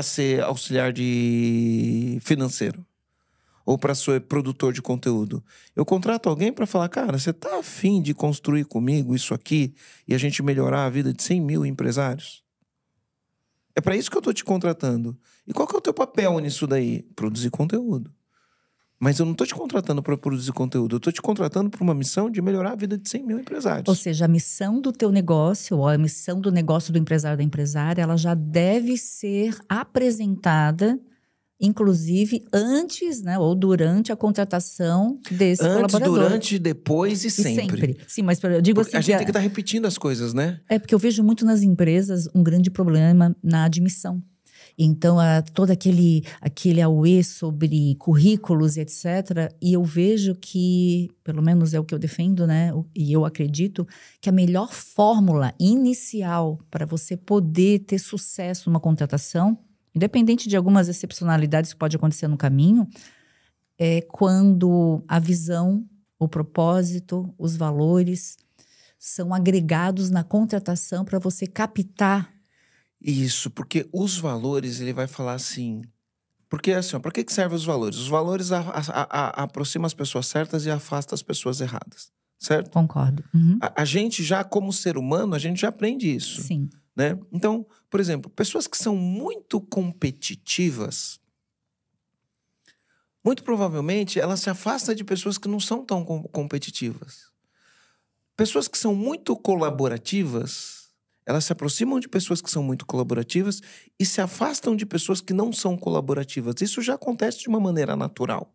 ser auxiliar de financeiro ou para ser produtor de conteúdo. Eu contrato alguém para falar, cara, você tá afim de construir comigo isso aqui e a gente melhorar a vida de 100 mil empresários? É para isso que eu tô te contratando. E qual que é o teu papel nisso daí? Produzir conteúdo. Mas eu não tô te contratando para produzir conteúdo, eu tô te contratando para uma missão de melhorar a vida de 100 mil empresários. Ou seja, a missão do teu negócio, ou a missão do negócio do empresário ou da empresária, ela já deve ser apresentada, inclusive antes, né, ou durante a contratação desse colaborador. Durante, depois e sempre. Sim, mas eu digo porque assim... a gente tem que estar repetindo as coisas, né? É porque eu vejo muito nas empresas um grande problema na admissão. Então, todo aquele auê sobre currículos e etc. E eu vejo que, pelo menos é o que eu defendo, né? E eu acredito que a melhor fórmula inicial para você poder ter sucesso numa contratação, independente de algumas excepcionalidades que pode acontecer no caminho, é quando a visão, o propósito, os valores são agregados na contratação para você captar. Isso, porque os valores, ele vai falar assim... Porque assim, para que servem os valores? Os valores aproximam as pessoas certas e afastam as pessoas erradas, certo? Concordo. Uhum. A gente já, como ser humano, a gente já aprende isso. Sim. Né? Então, por exemplo, pessoas que são muito competitivas, muito provavelmente elas se afastam de pessoas que não são tão competitivas. Pessoas que são muito colaborativas, elas se aproximam de pessoas que são muito colaborativas e se afastam de pessoas que não são colaborativas. Isso já acontece de uma maneira natural,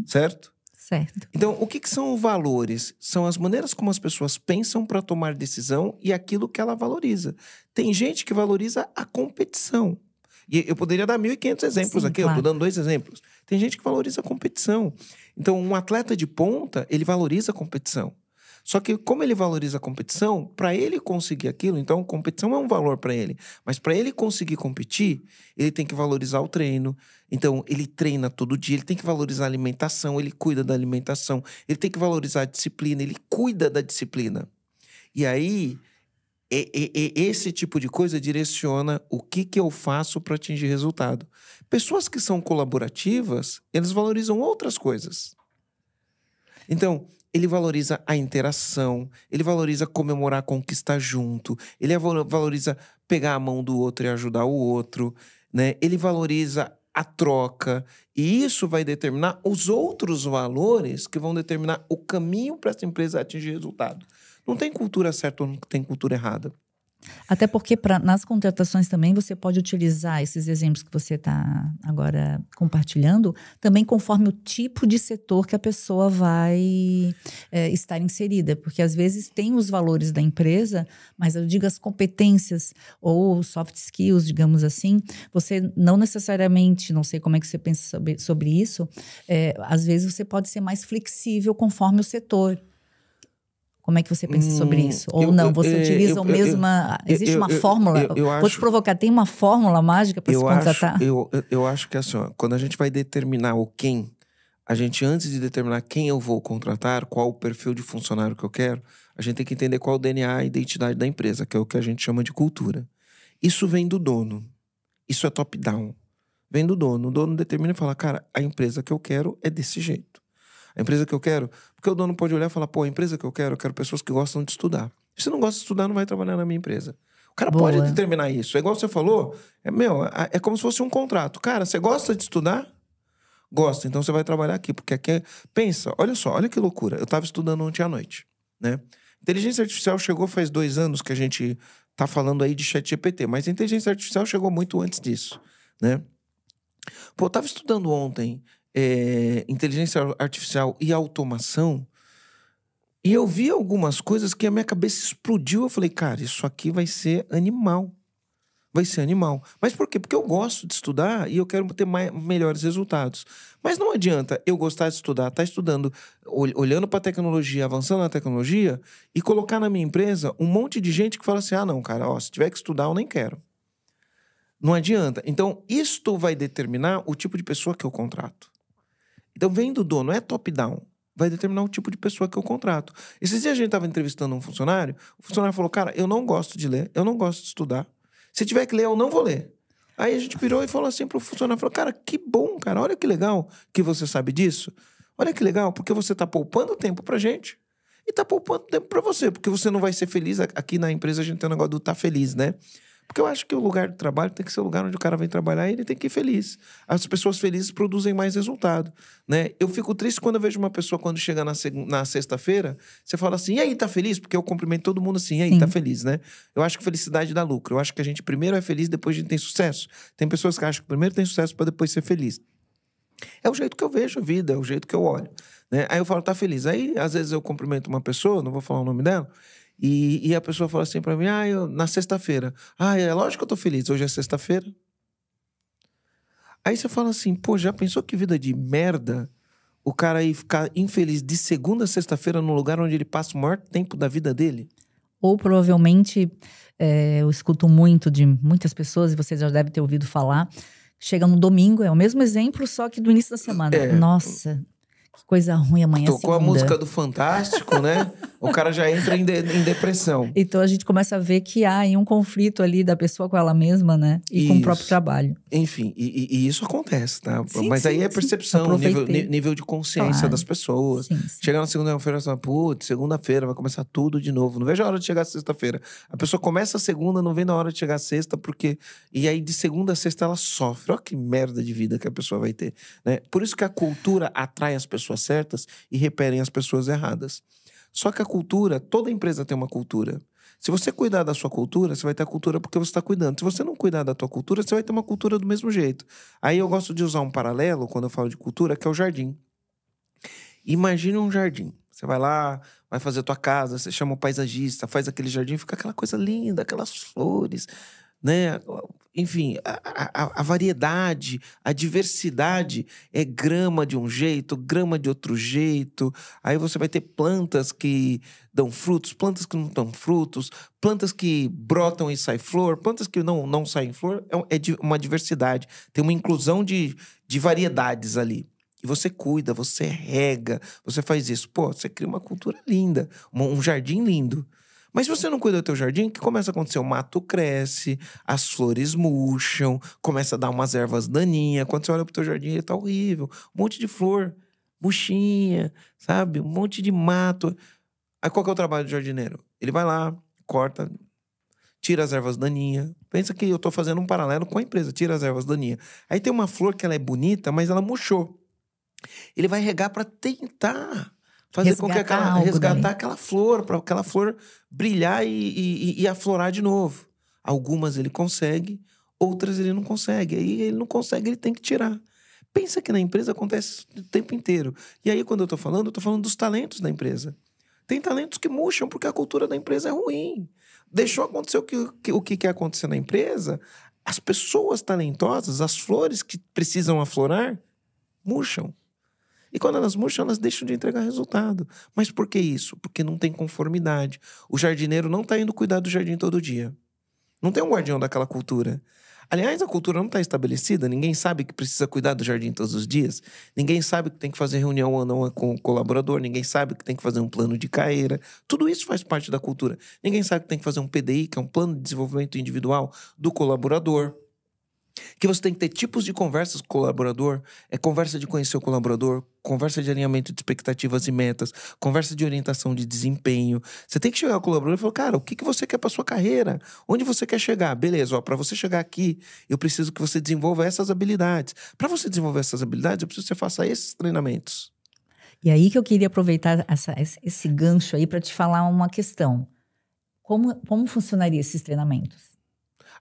certo? Certo. Então, o que são valores? São as maneiras como as pessoas pensam para tomar decisão e aquilo que ela valoriza. Tem gente que valoriza a competição. E eu poderia dar 1.500 exemplos aqui, claro. Eu estou dando 2 exemplos. Tem gente que valoriza a competição. Então, um atleta de ponta, ele valoriza a competição. Só que como ele valoriza a competição, para ele conseguir aquilo, então competição é um valor para ele. Mas para ele conseguir competir, ele tem que valorizar o treino. Então ele treina todo dia, ele tem que valorizar a alimentação, ele cuida da alimentação. Ele tem que valorizar a disciplina, ele cuida da disciplina. E aí, esse tipo de coisa direciona o que eu faço para atingir resultado. Pessoas que são colaborativas, eles valorizam outras coisas. Então... ele valoriza a interação, ele valoriza comemorar a conquista junto, ele valoriza pegar a mão do outro e ajudar o outro, né? Ele valoriza a troca. E isso vai determinar os outros valores que vão determinar o caminho para essa empresa atingir resultado. Não tem cultura certa ou não tem cultura errada. Até porque nas contratações também você pode utilizar esses exemplos que você está agora compartilhando, também conforme o tipo de setor que a pessoa vai estar inserida. Porque às vezes tem os valores da empresa, mas eu digo as competências ou soft skills, digamos assim, você não necessariamente, não sei como é que você pensa sobre isso, às vezes você pode ser mais flexível conforme o setor. Como é que você pensa sobre isso? Ou não, você utiliza a mesma... Existe uma fórmula? Vou te provocar, tem uma fórmula mágica para se contratar? Eu acho que assim, ó, quando a gente vai determinar o quem, a gente, antes de determinar quem eu vou contratar, qual o perfil de funcionário que eu quero, a gente tem que entender qual o DNA, a identidade da empresa, que é o que a gente chama de cultura. Isso vem do dono. Isso é top-down. Vem do dono. O dono determina e fala, cara, a empresa que eu quero é desse jeito. A empresa que eu quero... Porque o dono pode olhar e falar, pô, a empresa que eu quero pessoas que gostam de estudar. Se você não gosta de estudar, não vai trabalhar na minha empresa. O cara pode determinar isso. É igual você falou, é como se fosse um contrato. Cara, você gosta de estudar? Gosta, então você vai trabalhar aqui. Porque aqui pensa, olha só, olha que loucura. Eu estava estudando ontem à noite, né? Inteligência artificial chegou faz 2 anos que a gente tá falando aí de ChatGPT, mas a inteligência artificial chegou muito antes disso, né? Pô, eu estava estudando ontem inteligência artificial e automação, e eu vi algumas coisas que a minha cabeça explodiu. Eu falei, cara, isso aqui vai ser animal. Vai ser animal. Mas por quê? Porque eu gosto de estudar e eu quero ter melhores resultados. Mas não adianta eu gostar de estudar, estar estudando, olhando para a tecnologia, avançando na tecnologia, e colocar na minha empresa um monte de gente que fala assim, ah, não, cara, ó, se tiver que estudar, eu nem quero. Não adianta. Então, isto vai determinar o tipo de pessoa que eu contrato. Então, vem do dono, é top-down. Vai determinar o tipo de pessoa que eu contrato. Esses dias a gente estava entrevistando um funcionário, o funcionário falou, cara, eu não gosto de ler, eu não gosto de estudar. Se tiver que ler, eu não vou ler. Aí a gente virou e falou assim pro funcionário, falou, cara, que bom, cara, olha que legal que você sabe disso. Olha que legal, porque você tá poupando tempo pra gente e tá poupando tempo pra você, porque você não vai ser feliz. Aqui na empresa a gente tem um negócio do tá feliz, né? Porque eu acho que o lugar de trabalho tem que ser o lugar onde o cara vem trabalhar e ele tem que ir feliz. As pessoas felizes produzem mais resultado, né? Eu fico triste quando eu vejo uma pessoa, quando chega na sexta-feira, você fala assim, e aí, tá feliz? Porque eu cumprimento todo mundo assim, e aí, tá feliz, né? Eu acho que felicidade dá lucro. Eu acho que a gente primeiro é feliz, depois a gente tem sucesso. Tem pessoas que acham que primeiro tem sucesso para depois ser feliz. É o jeito que eu vejo a vida, é o jeito que eu olho, né? Aí eu falo, tá feliz. Aí, às vezes, eu cumprimento uma pessoa, não vou falar o nome dela, e a pessoa fala assim pra mim, na sexta-feira. É lógico que eu tô feliz, hoje é sexta-feira. Aí você fala assim, pô, já pensou que vida de merda o cara aí ficar infeliz de segunda a sexta-feira num lugar onde ele passa o maior tempo da vida dele? Ou provavelmente, eu escuto muito de muitas pessoas, e vocês já devem ter ouvido falar, chega no domingo, é o mesmo exemplo, só que do início da semana. Nossa, que coisa ruim, amanhã é segunda. Tocou a música do Fantástico, né? O cara já entra em depressão. Então a gente começa a ver que há aí um conflito ali da pessoa com ela mesma, né? E com o próprio trabalho. Enfim, e isso acontece, tá? Sim, mas aí é percepção, nível de consciência das pessoas. Sim. Chega na segunda-feira e fala, putz, segunda-feira vai começar tudo de novo. Não vejo a hora de chegar sexta-feira. A pessoa começa a segunda, não vem na hora de chegar a sexta, porque... E aí de segunda a sexta ela sofre. Olha que merda de vida que a pessoa vai ter, né? Por isso que a cultura atrai as pessoas certas e repelem as pessoas erradas. Só que a cultura, toda empresa tem uma cultura. Se você cuidar da sua cultura, você vai ter a cultura porque você está cuidando. Se você não cuidar da tua cultura, você vai ter uma cultura do mesmo jeito. Aí eu gosto de usar um paralelo, quando eu falo de cultura, que é o jardim. Imagine um jardim. Você vai lá, vai fazer a tua casa, você chama o paisagista, faz aquele jardim, fica aquela coisa linda, aquelas flores, né? Enfim, a variedade, a diversidade é grama de um jeito, grama de outro jeito. Aí você vai ter plantas que dão frutos, plantas que não dão frutos, plantas que brotam e sai flor, plantas que não saem flor. Uma diversidade, tem uma inclusão de variedades ali. E você cuida, você rega, você faz isso. Pô, você cria uma cultura linda, um jardim lindo. Mas se você não cuida do teu jardim, o que começa a acontecer? O mato cresce, as flores murcham, começa a dar umas ervas daninhas. Quando você olha pro teu jardim, ele tá horrível. Um monte de flor, murchinha, sabe? Um monte de mato. Aí qual que é o trabalho do jardineiro? Ele vai lá, corta, tira as ervas daninhas. Pensa que eu tô fazendo um paralelo com a empresa. Tira as ervas daninhas. Aí tem uma flor que ela é bonita, mas ela murchou. Ele vai regar para tentar fazer com que resgatar aquela flor, para aquela flor brilhar e aflorar de novo. Algumas ele consegue, outras ele não consegue. Aí ele não consegue, ele tem que tirar. Pensa que na empresa acontece o tempo inteiro. E aí, quando eu tô falando dos talentos da empresa. Tem talentos que murcham porque a cultura da empresa é ruim. Deixou acontecer o que quer acontecer na empresa, as pessoas talentosas, as flores que precisam aflorar, murcham. E quando elas murcham, elas deixam de entregar resultado. Mas por que isso? Porque não tem conformidade. O jardineiro não está indo cuidar do jardim todo dia. Não tem um guardião daquela cultura. Aliás, a cultura não está estabelecida. Ninguém sabe que precisa cuidar do jardim todos os dias. Ninguém sabe que tem que fazer reunião ou não com o colaborador. Ninguém sabe que tem que fazer um plano de carreira. Tudo isso faz parte da cultura. Ninguém sabe que tem que fazer um PDI, que é um plano de desenvolvimento individual do colaborador. Que você tem que ter tipos de conversas com o colaborador. É conversa de conhecer o colaborador, conversa de alinhamento de expectativas e metas, conversa de orientação de desempenho. Você tem que chegar ao colaborador e falar, cara, o que você quer para sua carreira? Onde você quer chegar? Beleza, para você chegar aqui, eu preciso que você desenvolva essas habilidades. Para você desenvolver essas habilidades, eu preciso que você faça esses treinamentos. E aí que eu queria aproveitar esse gancho aí para te falar uma questão. Como funcionaria esses treinamentos?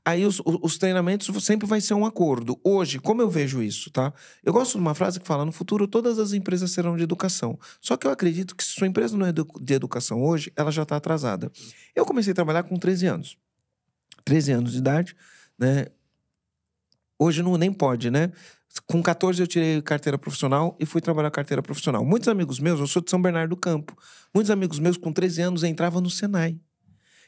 Aí os treinamentos sempre vai ser um acordo. Hoje, como eu vejo isso, tá? Eu gosto de uma frase que fala, no futuro todas as empresas serão de educação. Só que eu acredito que se sua empresa não é de educação hoje, ela já está atrasada. Eu comecei a trabalhar com 13 anos. 13 anos de idade, né? Hoje não, nem pode, né? Com 14 eu tirei carteira profissional e fui trabalhar carteira profissional. Muitos amigos meus, eu sou de São Bernardo do Campo, muitos amigos meus com 13 anos entravam no Senai.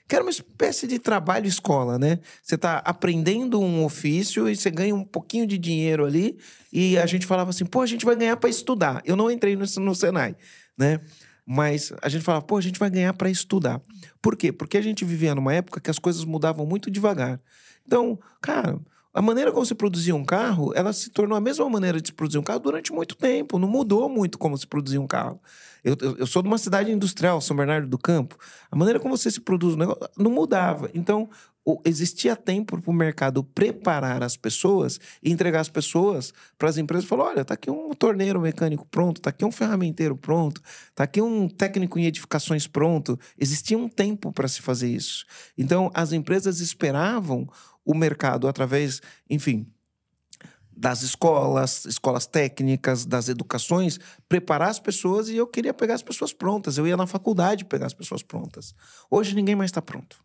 Que era uma espécie de trabalho-escola, né? Você está aprendendo um ofício e você ganha um pouquinho de dinheiro ali e a gente falava assim, pô, a gente vai ganhar para estudar. Eu não entrei no Senai, né? Mas a gente falava, pô, a gente vai ganhar para estudar. Por quê? Porque a gente vivia numa época que as coisas mudavam muito devagar. Então, cara, a maneira como se produzia um carro, ela se tornou a mesma maneira de se produzir um carro durante muito tempo. Não mudou muito como se produzia um carro. Eu sou de uma cidade industrial, São Bernardo do Campo. A maneira como você se produz um negócio não mudava. Então, existia tempo para o mercado preparar as pessoas e entregar as pessoas para as empresas. Falou, olha, tá aqui um torneiro mecânico pronto, tá aqui um ferramenteiro pronto, tá aqui um técnico em edificações pronto. Existia um tempo para se fazer isso. Então, as empresas esperavam o mercado através, enfim, das escolas técnicas, das educações, preparar as pessoas e eu queria pegar as pessoas prontas. Eu ia na faculdade pegar as pessoas prontas. Hoje ninguém mais está pronto.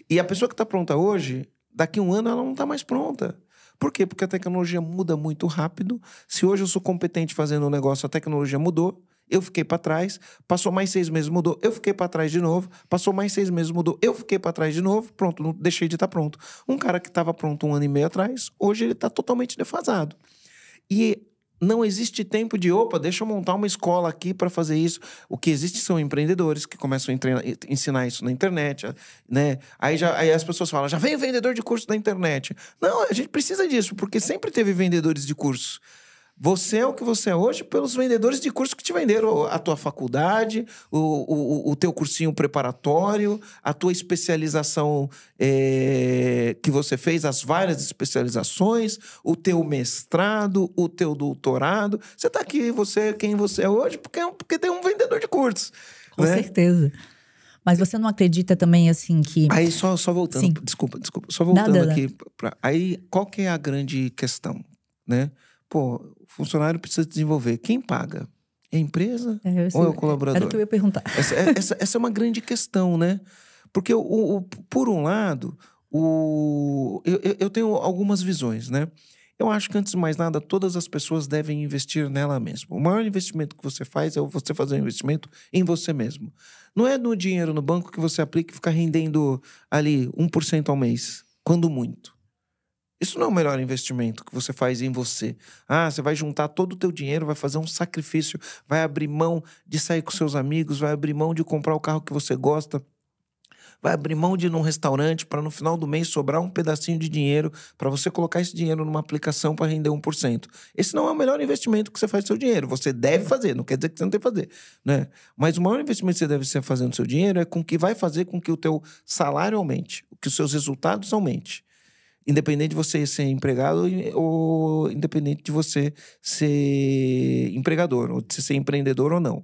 E a pessoa que está pronta hoje, daqui a um ano ela não está mais pronta. Por quê? Porque a tecnologia muda muito rápido. Se hoje eu sou competente fazendo um negócio, a tecnologia mudou. Eu fiquei para trás, passou mais 6 meses, mudou, eu fiquei para trás de novo, passou mais 6 meses, mudou, eu fiquei para trás de novo, pronto, não deixei de estar pronto. Um cara que estava pronto 1 ano e meio atrás, hoje ele está totalmente defasado. E não existe tempo de, opa, deixa eu montar uma escola aqui para fazer isso. O que existe são empreendedores que começam a ensinar isso na internet, né? Aí as pessoas falam, já vem o vendedor de curso da internet. Não, a gente precisa disso, porque sempre teve vendedores de curso. Você é o que você é hoje pelos vendedores de curso que te venderam a tua faculdade, o teu cursinho preparatório, a tua especialização que você fez, as várias especializações, o teu mestrado, o teu doutorado. Você está aqui, você é quem você é hoje porque tem um vendedor de cursos. Com certeza. Mas você não acredita também, assim, que... Aí, só voltando, Sim. Desculpa. Só voltando Nada. aqui. Aí, qual que é a grande questão, né? Pô, o funcionário precisa desenvolver. Quem paga? É a empresa ou é o colaborador? Era o que eu ia perguntar. Essa é uma grande questão, né? Porque, por um lado, eu tenho algumas visões, né? Eu acho que, antes de mais nada, todas as pessoas devem investir nela mesma. O maior investimento que você faz é você fazer um investimento em você mesmo. Não é no dinheiro no banco que você aplica e fica rendendo ali 1% ao mês, quando muito. Isso não é o melhor investimento que você faz em você. Você vai juntar todo o teu dinheiro, vai fazer um sacrifício, vai abrir mão de sair com seus amigos, vai abrir mão de comprar o carro que você gosta, vai abrir mão de ir num restaurante para no final do mês sobrar um pedacinho de dinheiro para você colocar esse dinheiro numa aplicação para render 1%. Esse não é o melhor investimento que você faz no seu dinheiro. Você deve fazer, não quer dizer que você não tem que fazer, né? Mas o maior investimento que você deve fazer no seu dinheiro é com que vai fazer com que o teu salário aumente, que os seus resultados aumentem. Independente de você ser empregado ou independente de você ser empregador, ou de você ser empreendedor ou não.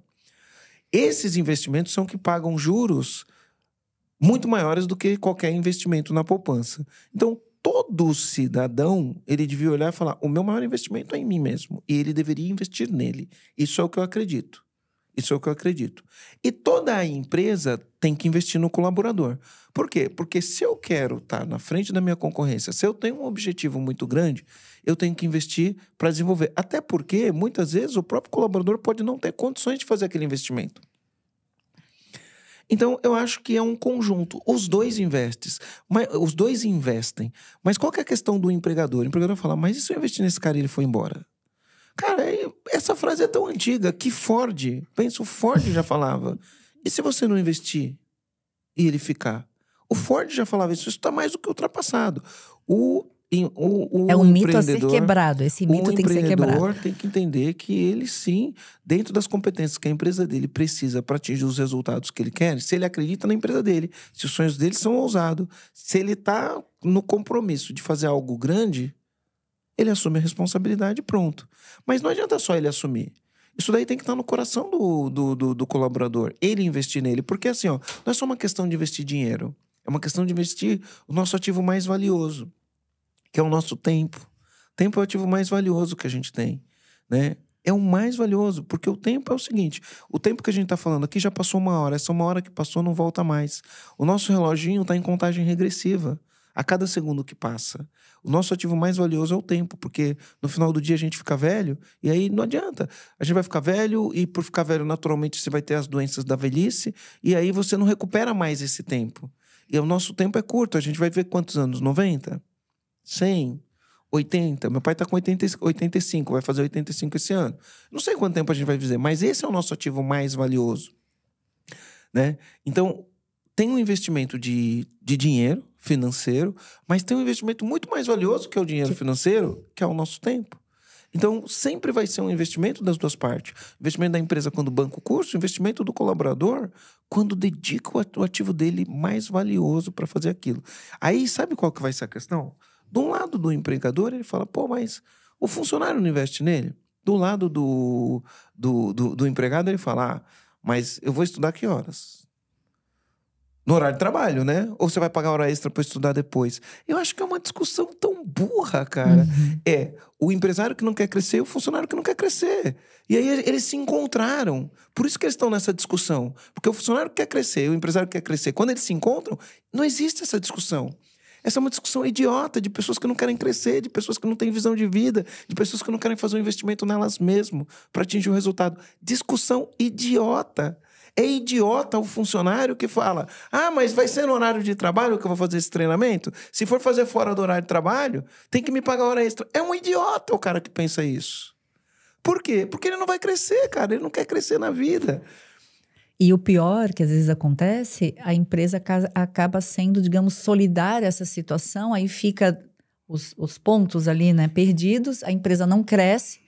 Esses investimentos são que pagam juros muito maiores do que qualquer investimento na poupança. Então, todo cidadão, ele devia olhar e falar, o meu maior investimento é em mim mesmo, e ele deveria investir nele. Isso é o que eu acredito. E toda a empresa tem que investir no colaborador. Por quê? Porque se eu quero estar na frente da minha concorrência, se eu tenho um objetivo muito grande, eu tenho que investir para desenvolver. Até porque, muitas vezes, o próprio colaborador pode não ter condições de fazer aquele investimento. Então, eu acho que é um conjunto. Os dois investem. Mas qual que é a questão do empregador? O empregador fala, mas e se eu investir nesse cara e ele foi embora? Cara, essa frase é tão antiga que o Ford já falava. E se você não investir e ele ficar? O Ford já falava isso está mais do que ultrapassado. É um mito a ser quebrado. Esse mito tem que ser quebrado. O empreendedor tem que entender que ele, sim, dentro das competências que a empresa dele precisa para atingir os resultados que ele quer, se ele acredita na empresa dele, se os sonhos dele são ousados, se ele está no compromisso de fazer algo grande, ele assume a responsabilidade e pronto. Mas não adianta só ele assumir. Isso daí tem que estar no coração do colaborador. Ele investir nele. Porque assim, não é só uma questão de investir dinheiro. É uma questão de investir o nosso ativo mais valioso, que é o nosso tempo. Tempo é o ativo mais valioso que a gente tem, né? É o mais valioso, porque o tempo é o seguinte, o tempo que a gente está falando aqui já passou 1 hora, essa 1 hora que passou não volta mais. O nosso reloginho está em contagem regressiva, a cada segundo que passa. O nosso ativo mais valioso é o tempo, porque no final do dia a gente fica velho e aí não adianta. A gente vai ficar velho e por ficar velho naturalmente você vai ter as doenças da velhice e aí você não recupera mais esse tempo. E o nosso tempo é curto, a gente vai ver quantos anos? 90? 100? 80? Meu pai está com 85, vai fazer 85 esse ano. Não sei quanto tempo a gente vai viver, mas esse é o nosso ativo mais valioso, né? Então, tem um investimento de dinheiro financeiro, mas tem um investimento muito mais valioso que é o dinheiro financeiro, que é o nosso tempo. Então, sempre vai ser um investimento das duas partes. Investimento da empresa quando banca o curso, investimento do colaborador quando dedica o ativo dele mais valioso para fazer aquilo. Aí, sabe qual que vai ser a questão? Do lado do empregador, ele fala, pô, mas o funcionário não investe nele? Do lado do empregado, ele fala, mas eu vou estudar que horas? No horário de trabalho, né? Ou você vai pagar hora extra para estudar depois? Eu acho que é uma discussão tão burra, cara. Uhum. É o empresário que não quer crescer e o funcionário que não quer crescer. E aí eles se encontraram. Por isso que eles estão nessa discussão. Porque o funcionário quer crescer e o empresário quer crescer. Quando eles se encontram, não existe essa discussão. Essa é uma discussão idiota de pessoas que não querem crescer, de pessoas que não têm visão de vida, de pessoas que não querem fazer um investimento nelas mesmas para atingir um resultado. Discussão idiota. É idiota o funcionário que fala, mas vai ser no horário de trabalho que eu vou fazer esse treinamento? Se for fazer fora do horário de trabalho, tem que me pagar hora extra. É um idiota o cara que pensa isso. Por quê? Porque ele não vai crescer, cara. Ele não quer crescer na vida. E o pior que às vezes acontece, a empresa acaba sendo, digamos, solidária a essa situação, aí fica os pontos ali, né, perdidos, a empresa não cresce,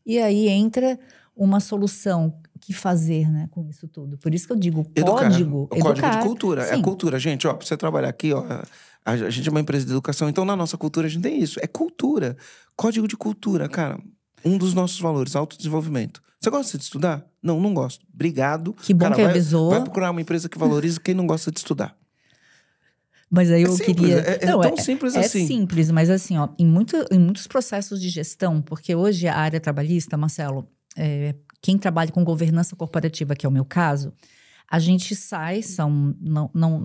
e aí entra uma solução. Que fazer, né, com isso tudo. Por isso que eu digo código. O código de cultura. Sim. É a cultura, gente. Ó, pra você trabalhar aqui, ó, a gente é uma empresa de educação, então na nossa cultura a gente tem isso. É cultura. Código de cultura, cara. Um dos nossos valores, autodesenvolvimento. Você gosta de estudar? Não, não gosto. Obrigado. Que bom, cara, que avisou. Vai procurar uma empresa que valoriza quem não gosta de estudar. Mas aí eu simples, queria... tão simples assim. É simples, mas assim, ó, em muitos processos de gestão, porque hoje a área trabalhista, Marcelo, quem trabalha com governança corporativa, que é o meu caso, a gente sai,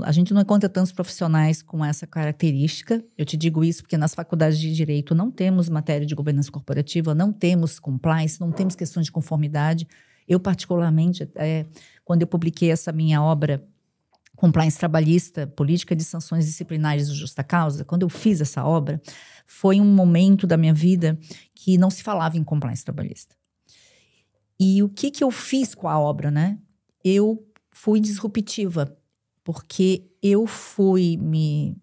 a gente não encontra tantos profissionais com essa característica. Eu te digo isso porque nas faculdades de Direito não temos matéria de governança corporativa, não temos compliance, não temos questões de conformidade. Eu, particularmente, quando eu publiquei essa minha obra, Compliance Trabalhista, Política de Sanções Disciplinares de Justa Causa, quando eu fiz essa obra, foi um momento da minha vida que não se falava em compliance trabalhista. E o que eu fiz com a obra, né? Eu fui disruptiva, porque eu fui me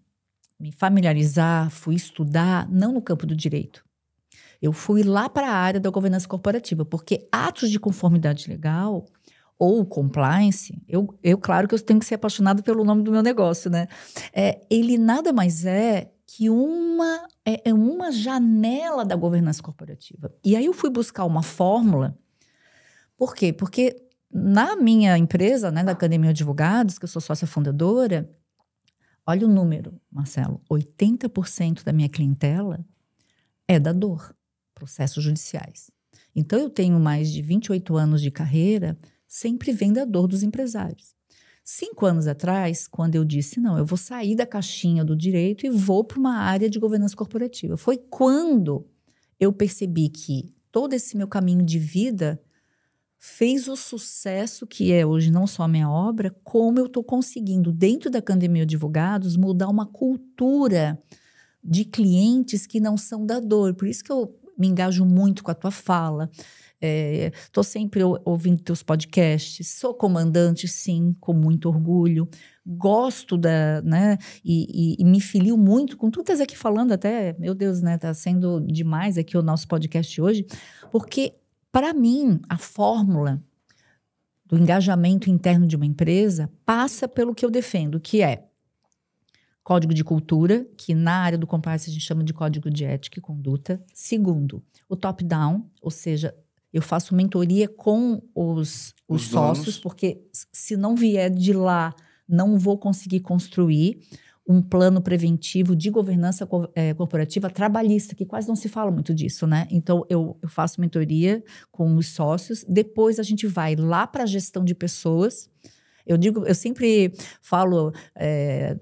familiarizar, fui estudar, não no campo do direito. Eu fui lá para a área da governança corporativa, porque atos de conformidade legal ou compliance, claro que eu tenho que ser apaixonada pelo nome do meu negócio, né? Ele nada mais é que uma janela da governança corporativa. E aí eu fui buscar uma fórmula. Por quê? Porque na minha empresa, né, da Academia de Advogados, que eu sou sócia fundadora, olha o número, Marcelo, 80% da minha clientela é da dor, processos judiciais. Então, eu tenho mais de 28 anos de carreira, sempre vem da dor dos empresários. 5 anos atrás, quando eu disse, não, eu vou sair da caixinha do direito e vou para uma área de governança corporativa. Foi quando eu percebi que todo esse meu caminho de vida fez o sucesso que é hoje não só a minha obra, como eu estou conseguindo, dentro da Academia de Advogados, mudar uma cultura de clientes que não são da dor. Por isso que eu me engajo muito com a tua fala. Estou sempre ouvindo teus podcasts. Sou comandante, sim, com muito orgulho. Gosto né? E me filio muito com tudo que estás aqui falando até. Meu Deus, né? Está sendo demais aqui o nosso podcast hoje. Porque, para mim, a fórmula do engajamento interno de uma empresa passa pelo que eu defendo, que é código de cultura, que na área do compliance a gente chama de código de ética e conduta. Segundo, o top-down, ou seja, eu faço mentoria com os sócios, porque se não vier de lá, não vou conseguir construir um plano preventivo de governança corporativa trabalhista, que quase não se fala muito disso, né? Então, eu faço mentoria com os sócios, depois a gente vai lá para a gestão de pessoas. Eu sempre falo,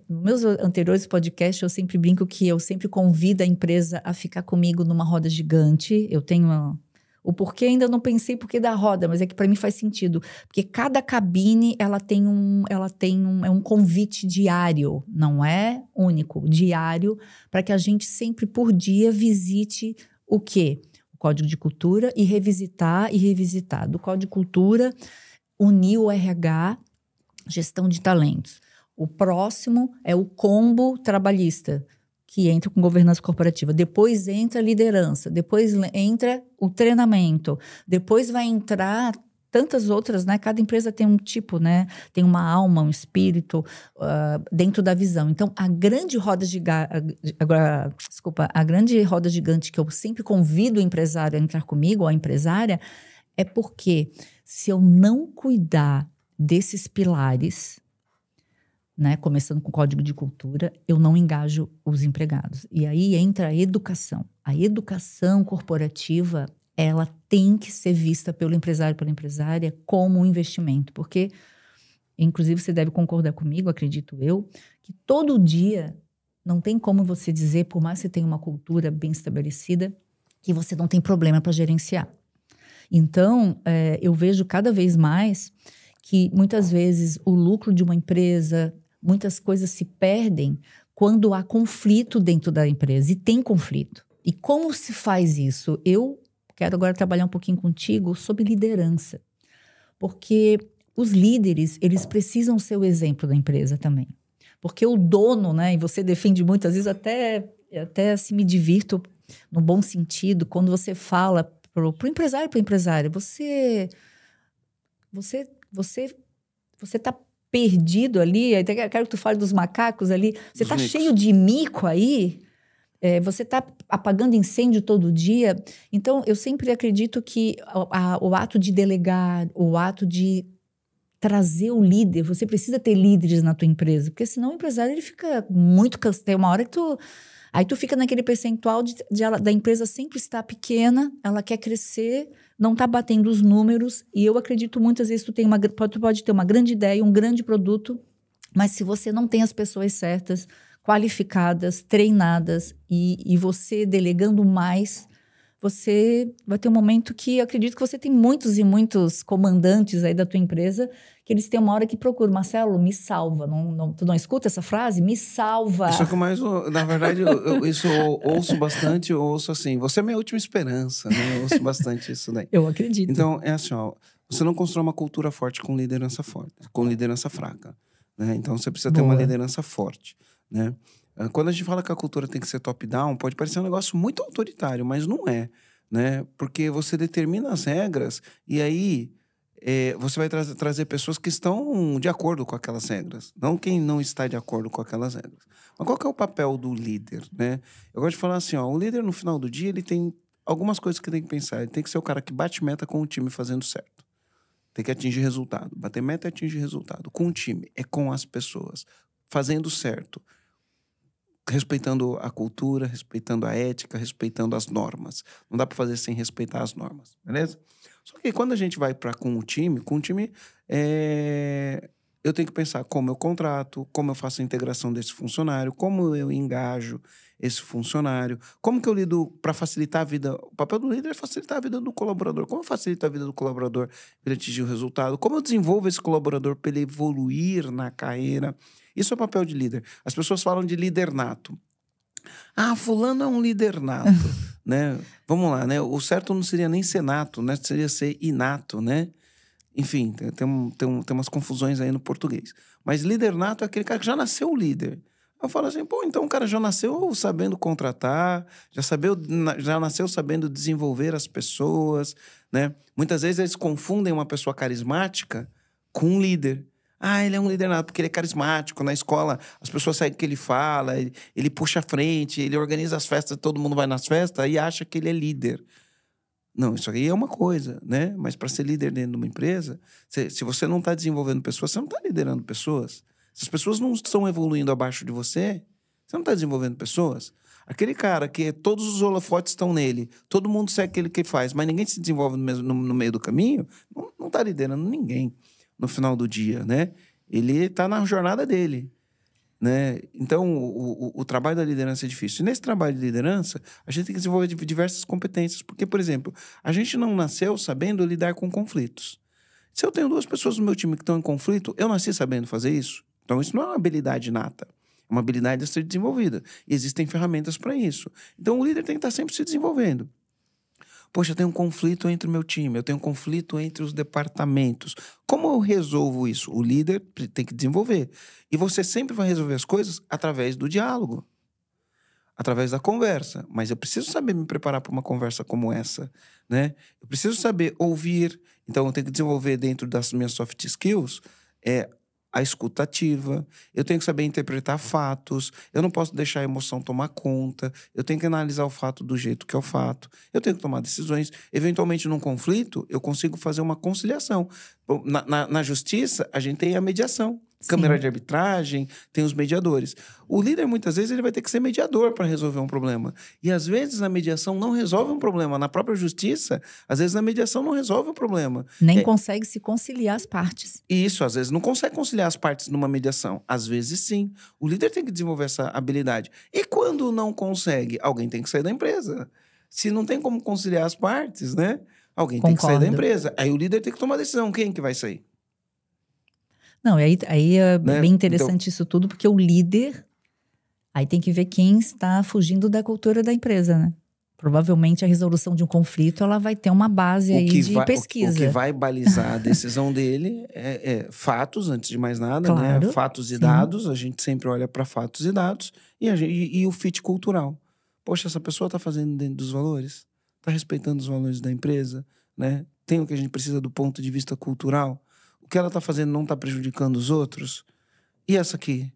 nos meus anteriores podcasts, eu sempre brinco que eu sempre convido a empresa a ficar comigo numa roda gigante. Eu tenho o porquê, ainda não pensei porquê da roda, mas é que para mim faz sentido. Porque cada cabine, é um convite diário, não é único, diário, para que a gente sempre, por dia, visite o quê? O Código de Cultura e revisitar. Do Código de Cultura, unir o RH, gestão de talentos. O próximo é o combo trabalhista, que entra com governança corporativa. Depois entra a liderança, depois entra o treinamento, depois vai entrar tantas outras, né? Cada empresa tem um tipo, né? Tem uma alma, um espírito dentro da visão. Então, a grande roda gigante que eu sempre convido o empresário a entrar comigo, ou a empresária, é porque se eu não cuidar desses pilares, né, começando com o Código de Cultura, eu não engajo os empregados. E aí entra a educação. A educação corporativa, ela tem que ser vista pelo empresário, pela empresária, como um investimento. Porque, inclusive, você deve concordar comigo, acredito eu, que todo dia não tem como você dizer, por mais que você tenha uma cultura bem estabelecida, que você não tem problema para gerenciar. Então, eu vejo cada vez mais que, muitas vezes, o lucro de uma empresa, muitas coisas se perdem quando há conflito dentro da empresa. E tem conflito. E como se faz isso? Eu quero agora trabalhar um pouquinho contigo sobre liderança. Porque os líderes, eles precisam ser o exemplo da empresa também. Porque o dono, né, e você defende muitas vezes, até assim me divirto, no bom sentido, quando você fala pro empresário e para a empresária, você tá perdido ali, até quero que tu fale dos macacos ali, você tá cheio de mico aí, você tá apagando incêndio todo dia. Então, eu sempre acredito que o ato de delegar, o ato de trazer o líder, você precisa ter líderes na tua empresa, porque senão o empresário ele fica muito cansado. Tem uma hora que aí tu fica naquele percentual da empresa sempre estar pequena, ela quer crescer, não está batendo os números, e eu acredito muitas vezes tu pode ter uma grande ideia, um grande produto, mas se você não tem as pessoas certas, qualificadas, treinadas, e você delegando mais, você vai ter um momento que eu acredito que você tem muitos e muitos comandantes aí da tua empresa, que eles têm uma hora que procuram, Marcelo, me salva. Tu não escuta essa frase? Me salva. Isso é que mais, na verdade, isso eu ouço bastante, eu ouço assim, você é minha última esperança, né? Eu ouço bastante isso daí. Eu acredito. Então, é assim, ó, você não constrói uma cultura forte com liderança fraca, né? Então, você precisa ter uma liderança forte, né? Quando a gente fala que a cultura tem que ser top-down, pode parecer um negócio muito autoritário, mas não é, né? Porque você determina as regras e aí você vai trazer pessoas que estão de acordo com aquelas regras, não quem não está de acordo com aquelas regras. Mas qual que é o papel do líder, né? Eu gosto de falar assim, ó, o líder no final do dia ele tem algumas coisas que tem que pensar. Ele tem que ser o cara que bate meta com o time fazendo certo. Tem que atingir resultado. Bater meta é atingir resultado. Com o time, é com as pessoas. Fazendo certo. Respeitando a cultura, respeitando a ética, respeitando as normas. Não dá para fazer sem respeitar as normas, beleza? Só que quando a gente vai com o time, eu tenho que pensar como eu contrato, como eu faço a integração desse funcionário, como eu engajo esse funcionário, como que eu lido para facilitar a vida. O papel do líder é facilitar a vida do colaborador. Como eu facilito a vida do colaborador para ele atingir o resultado? Como eu desenvolvo esse colaborador para ele evoluir na carreira? Isso é o papel de líder. As pessoas falam de líder nato. Ah, fulano é um líder nato, né? Vamos lá, né? O certo não seria nem ser nato, né? Seria ser inato, né? Enfim, tem umas confusões aí no português. Mas líder nato é aquele cara que já nasceu líder. Eu falo assim, pô, então o cara já nasceu sabendo contratar, já nasceu sabendo desenvolver as pessoas, né? Muitas vezes eles confundem uma pessoa carismática com um líder. Ah, ele é um líder nato porque ele é carismático. Na escola, as pessoas sabem o que ele fala, ele puxa a frente, ele organiza as festas, todo mundo vai nas festas e acha que ele é líder. Não, isso aí é uma coisa, né? Mas para ser líder dentro de uma empresa, se você não está desenvolvendo pessoas, você não está liderando pessoas. Se as pessoas não estão evoluindo abaixo de você, você não está desenvolvendo pessoas. Aquele cara que todos os holofotes estão nele, todo mundo segue aquele que ele faz, mas ninguém se desenvolve no meio do caminho, não está liderando ninguém no final do dia, né? Ele está na jornada dele, né? Então, o trabalho da liderança é difícil. E nesse trabalho de liderança, a gente tem que desenvolver diversas competências. Porque, por exemplo, a gente não nasceu sabendo lidar com conflitos. Se eu tenho 2 pessoas no meu time que estão em conflito, eu nasci sabendo fazer isso. Então, isso não é uma habilidade inata. É uma habilidade a ser desenvolvida. E existem ferramentas para isso. Então, o líder tem que estar sempre se desenvolvendo. Poxa, eu tenho um conflito entre o meu time, eu tenho um conflito entre os departamentos. Como eu resolvo isso? O líder tem que desenvolver. E você sempre vai resolver as coisas através do diálogo, através da conversa. Mas eu preciso saber me preparar para uma conversa como essa, né? Eu preciso saber ouvir. Então, eu tenho que desenvolver dentro das minhas soft skills a escuta ativa, eu tenho que saber interpretar fatos, eu não posso deixar a emoção tomar conta, eu tenho que analisar o fato do jeito que é o fato, eu tenho que tomar decisões. Eventualmente, num conflito, eu consigo fazer uma conciliação. Na justiça, a gente tem a mediação. Sim. Câmara de arbitragem, tem os mediadores. O líder, muitas vezes, ele vai ter que ser mediador para resolver um problema. E, às vezes, a mediação não resolve um problema. Na própria justiça, às vezes, a mediação não resolve um problema. Nem consegue se conciliar as partes. E isso, às vezes, não consegue conciliar as partes numa mediação. Às vezes, sim. O líder tem que desenvolver essa habilidade. E quando não consegue, alguém tem que sair da empresa. Se não tem como conciliar as partes, né? Alguém tem que sair da empresa. Aí o líder tem que tomar a decisão. Quem que vai sair? Não, aí é bem interessante isso tudo, porque o líder, aí tem que ver quem está fugindo da cultura da empresa, né? Provavelmente a resolução de um conflito, ela vai ter uma base aí de pesquisa. O que vai balizar a decisão dele é fatos, antes de mais nada, claro, né? Fatos e sim. dados, a gente sempre olha para fatos e dados, e o fit cultural. Poxa, essa pessoa está fazendo dentro dos valores? Está respeitando os valores da empresa, né? Tem o que a gente precisa do ponto de vista cultural? O que ela está fazendo não está prejudicando os outros? E essa aqui,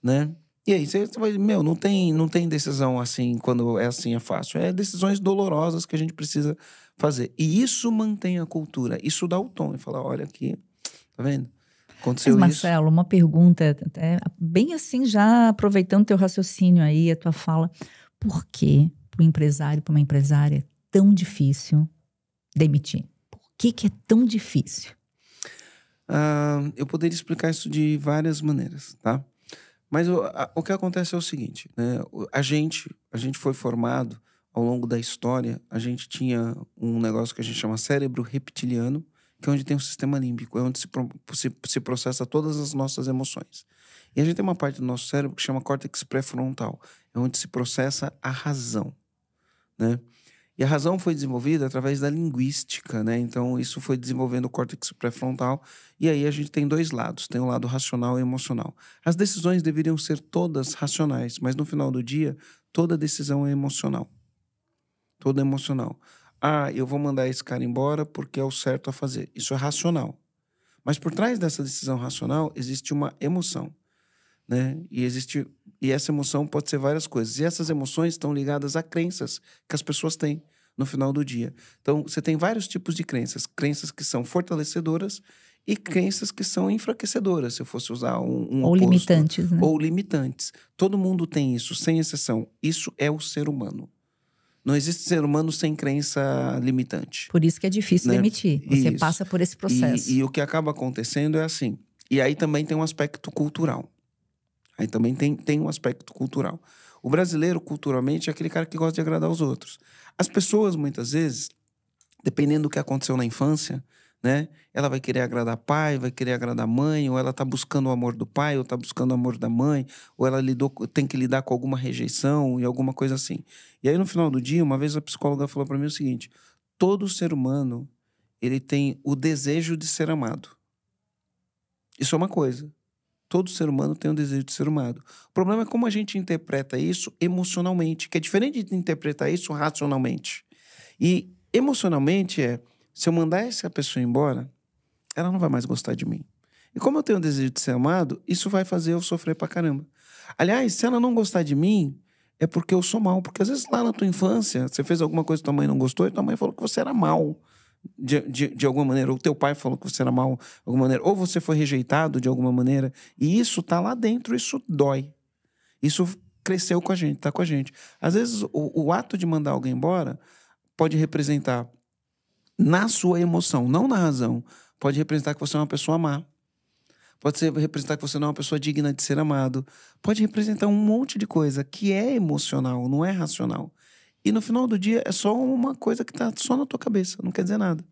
né? E aí, você vai... não tem decisão assim, quando é assim, é fácil. É decisões dolorosas que a gente precisa fazer. E isso mantém a cultura. Isso dá o tom. E fala, olha aqui, tá vendo? Aconteceu isso. Mas, Marcelo, uma pergunta, bem assim, já aproveitando teu raciocínio aí, a tua fala. Por que para um empresário, para uma empresária, é tão difícil demitir? Por que é tão difícil? Eu poderia explicar isso de várias maneiras, tá? Mas o que acontece é o seguinte, né? A gente foi formado ao longo da história, a gente tinha um negócio que a gente chama cérebro reptiliano, que é onde tem o sistema límbico, é onde se processa todas as nossas emoções. E a gente tem uma parte do nosso cérebro que chama córtex pré-frontal, é onde se processa a razão, né? E a razão foi desenvolvida através da linguística, né? Então, isso foi desenvolvendo o córtex pré-frontal. E aí a gente tem 2 lados. Tem o lado racional e emocional. As decisões deveriam ser todas racionais, mas no final do dia, toda decisão é emocional. Toda emocional. Eu vou mandar esse cara embora porque é o certo a fazer. Isso é racional. Mas por trás dessa decisão racional, existe uma emoção, né? E essa emoção pode ser várias coisas. E essas emoções estão ligadas a crenças que as pessoas têm no final do dia. Então, você tem vários tipos de crenças. Crenças que são fortalecedoras e crenças que são enfraquecedoras, se eu fosse usar um ou oposto. Limitantes, né? Ou limitantes. Todo mundo tem isso, sem exceção. Isso é o ser humano. Não existe ser humano sem crença limitante. Por isso que é difícil, né, demitir. Você isso. Passa por esse processo. E o que acaba acontecendo é assim. E aí também tem um aspecto cultural. Aí também tem um aspecto cultural. O brasileiro, culturalmente, é aquele cara que gosta de agradar os outros. As pessoas, muitas vezes, dependendo do que aconteceu na infância, né? Ela vai querer agradar pai, vai querer agradar mãe, ou ela está buscando o amor do pai, ou está buscando o amor da mãe, ou ela tem que lidar com alguma rejeição e alguma coisa assim. E aí, no final do dia, uma vez a psicóloga falou para mim o seguinte: todo ser humano, ele tem o desejo de ser amado. Isso é uma coisa. Todo ser humano tem o desejo de ser amado. O problema é como a gente interpreta isso emocionalmente, que é diferente de interpretar isso racionalmente. E emocionalmente se eu mandar essa pessoa embora, ela não vai mais gostar de mim. E como eu tenho o desejo de ser amado, isso vai fazer eu sofrer pra caramba. Aliás, se ela não gostar de mim, é porque eu sou mal. Porque às vezes lá na tua infância, você fez alguma coisa que tua mãe não gostou e tua mãe falou que você era mal. de alguma maneira, ou teu pai falou que você era mal de alguma maneira, ou você foi rejeitado de alguma maneira, e isso tá lá dentro, isso dói. Isso cresceu com a gente, tá com a gente. Às vezes, o ato de mandar alguém embora pode representar, na sua emoção, não na razão, pode representar que você é uma pessoa má. Pode representar que você não é uma pessoa digna de ser amado. Pode representar um monte de coisa que é emocional, não é racional. E no final do dia é só uma coisa que tá só na tua cabeça, não quer dizer nada.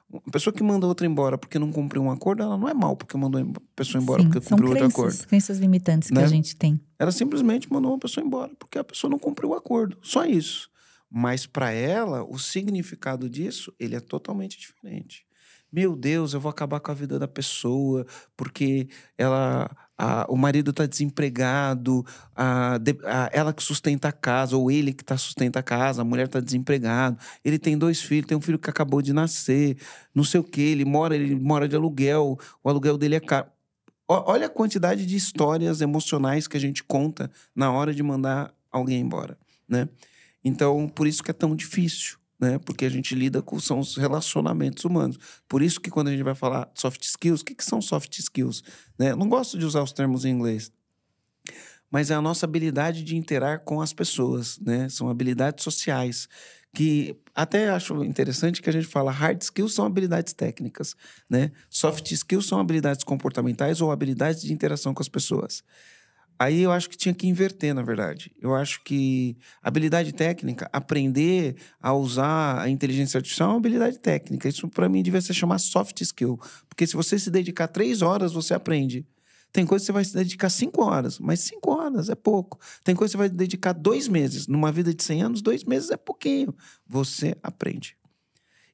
Uma pessoa que manda outra embora porque não cumpriu um acordo, ela não é mal porque mandou a pessoa embora porque cumpriu outro acordo. São crenças limitantes que né? a gente tem. Ela simplesmente mandou uma pessoa embora porque a pessoa não cumpriu o acordo. Só isso. Mas para ela, o significado disso, ele é totalmente diferente. Meu Deus, eu vou acabar com a vida da pessoa porque o marido está desempregado, ela que sustenta a casa, ou ele que sustenta a casa, a mulher está desempregada, ele tem 2 filhos, tem um filho que acabou de nascer, não sei o quê, ele mora de aluguel, o aluguel dele é caro. Olha a quantidade de histórias emocionais que a gente conta na hora de mandar alguém embora, né? Então, por isso que é tão difícil, né? Porque a gente lida são os relacionamentos humanos. Por isso que quando a gente vai falar soft skills, o que são soft skills? Né? Eu não gosto de usar os termos em inglês, mas é a nossa habilidade de interagir com as pessoas, né? São habilidades sociais, que até acho interessante que a gente fala hard skills são habilidades técnicas, né? Soft skills são habilidades comportamentais ou habilidades de interação com as pessoas. Aí eu acho que tinha que inverter, na verdade. Eu acho que habilidade técnica, aprender a usar a inteligência artificial é uma habilidade técnica. Isso, para mim, devia ser chamar soft skill. Porque se você se dedicar 3 horas, você aprende. Tem coisa que você vai se dedicar 5 horas, mas 5 horas é pouco. Tem coisa que você vai dedicar 2 meses. Numa vida de 100 anos, 2 meses é pouquinho. Você aprende.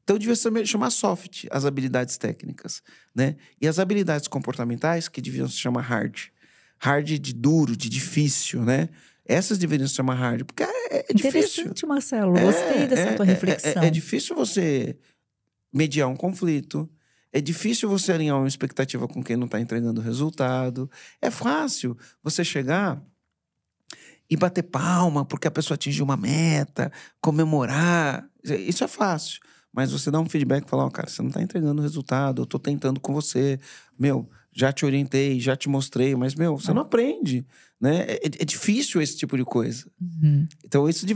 Então, devia chamar soft as habilidades técnicas, né? E as habilidades comportamentais, que deviam se chamar hard. Hard de duro, de difícil, né? Essas deveriam se chamar hard, porque é difícil. Interessante, Marcelo. Gostei dessa tua reflexão. É difícil você mediar um conflito. É difícil você alinhar uma expectativa com quem não está entregando o resultado. É fácil você chegar e bater palma porque a pessoa atingiu uma meta, comemorar. Isso é fácil. Mas você dá um feedback e fala, cara, você não está entregando o resultado, eu estou tentando com você. Já te orientei, já te mostrei, mas, você não aprende, né? É difícil esse tipo de coisa. Uhum. Então, isso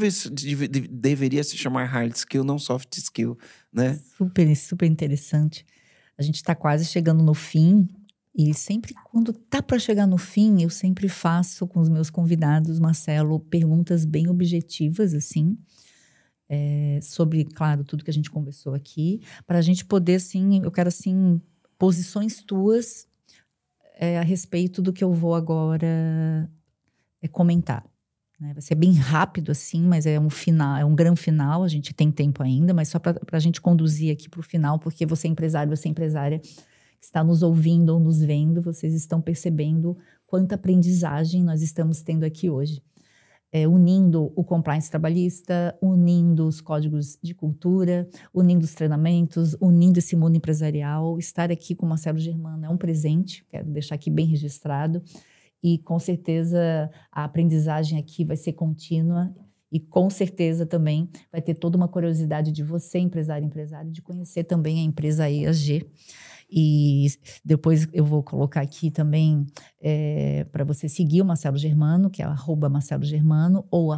deveria se chamar hard skill, não soft skill, né? Super, super interessante. A gente está quase chegando no fim e sempre quando tá para chegar no fim, eu sempre faço com os meus convidados, Marcelo, perguntas bem objetivas, assim, sobre, claro, tudo que a gente conversou aqui, para a gente poder, assim, eu quero, assim, posições tuas a respeito do que eu vou agora comentar. Né? Vai ser bem rápido, assim, mas é um final, é um grande final, a gente tem tempo ainda, mas só para a gente conduzir aqui para o final, porque você é empresário, você é empresária, que está nos ouvindo ou nos vendo, vocês estão percebendo quanta aprendizagem nós estamos tendo aqui hoje. Unindo o compliance trabalhista, unindo os códigos de cultura, unindo os treinamentos, unindo esse mundo empresarial. Estar aqui com o Marcelo Germano é um presente, quero deixar aqui bem registrado. E com certeza a aprendizagem aqui vai ser contínua e com certeza também vai ter toda uma curiosidade de você, empresário, de conhecer também a empresa EAG. E depois eu vou colocar aqui também para você seguir o Marcelo Germano, que é @Marcelo Germano ou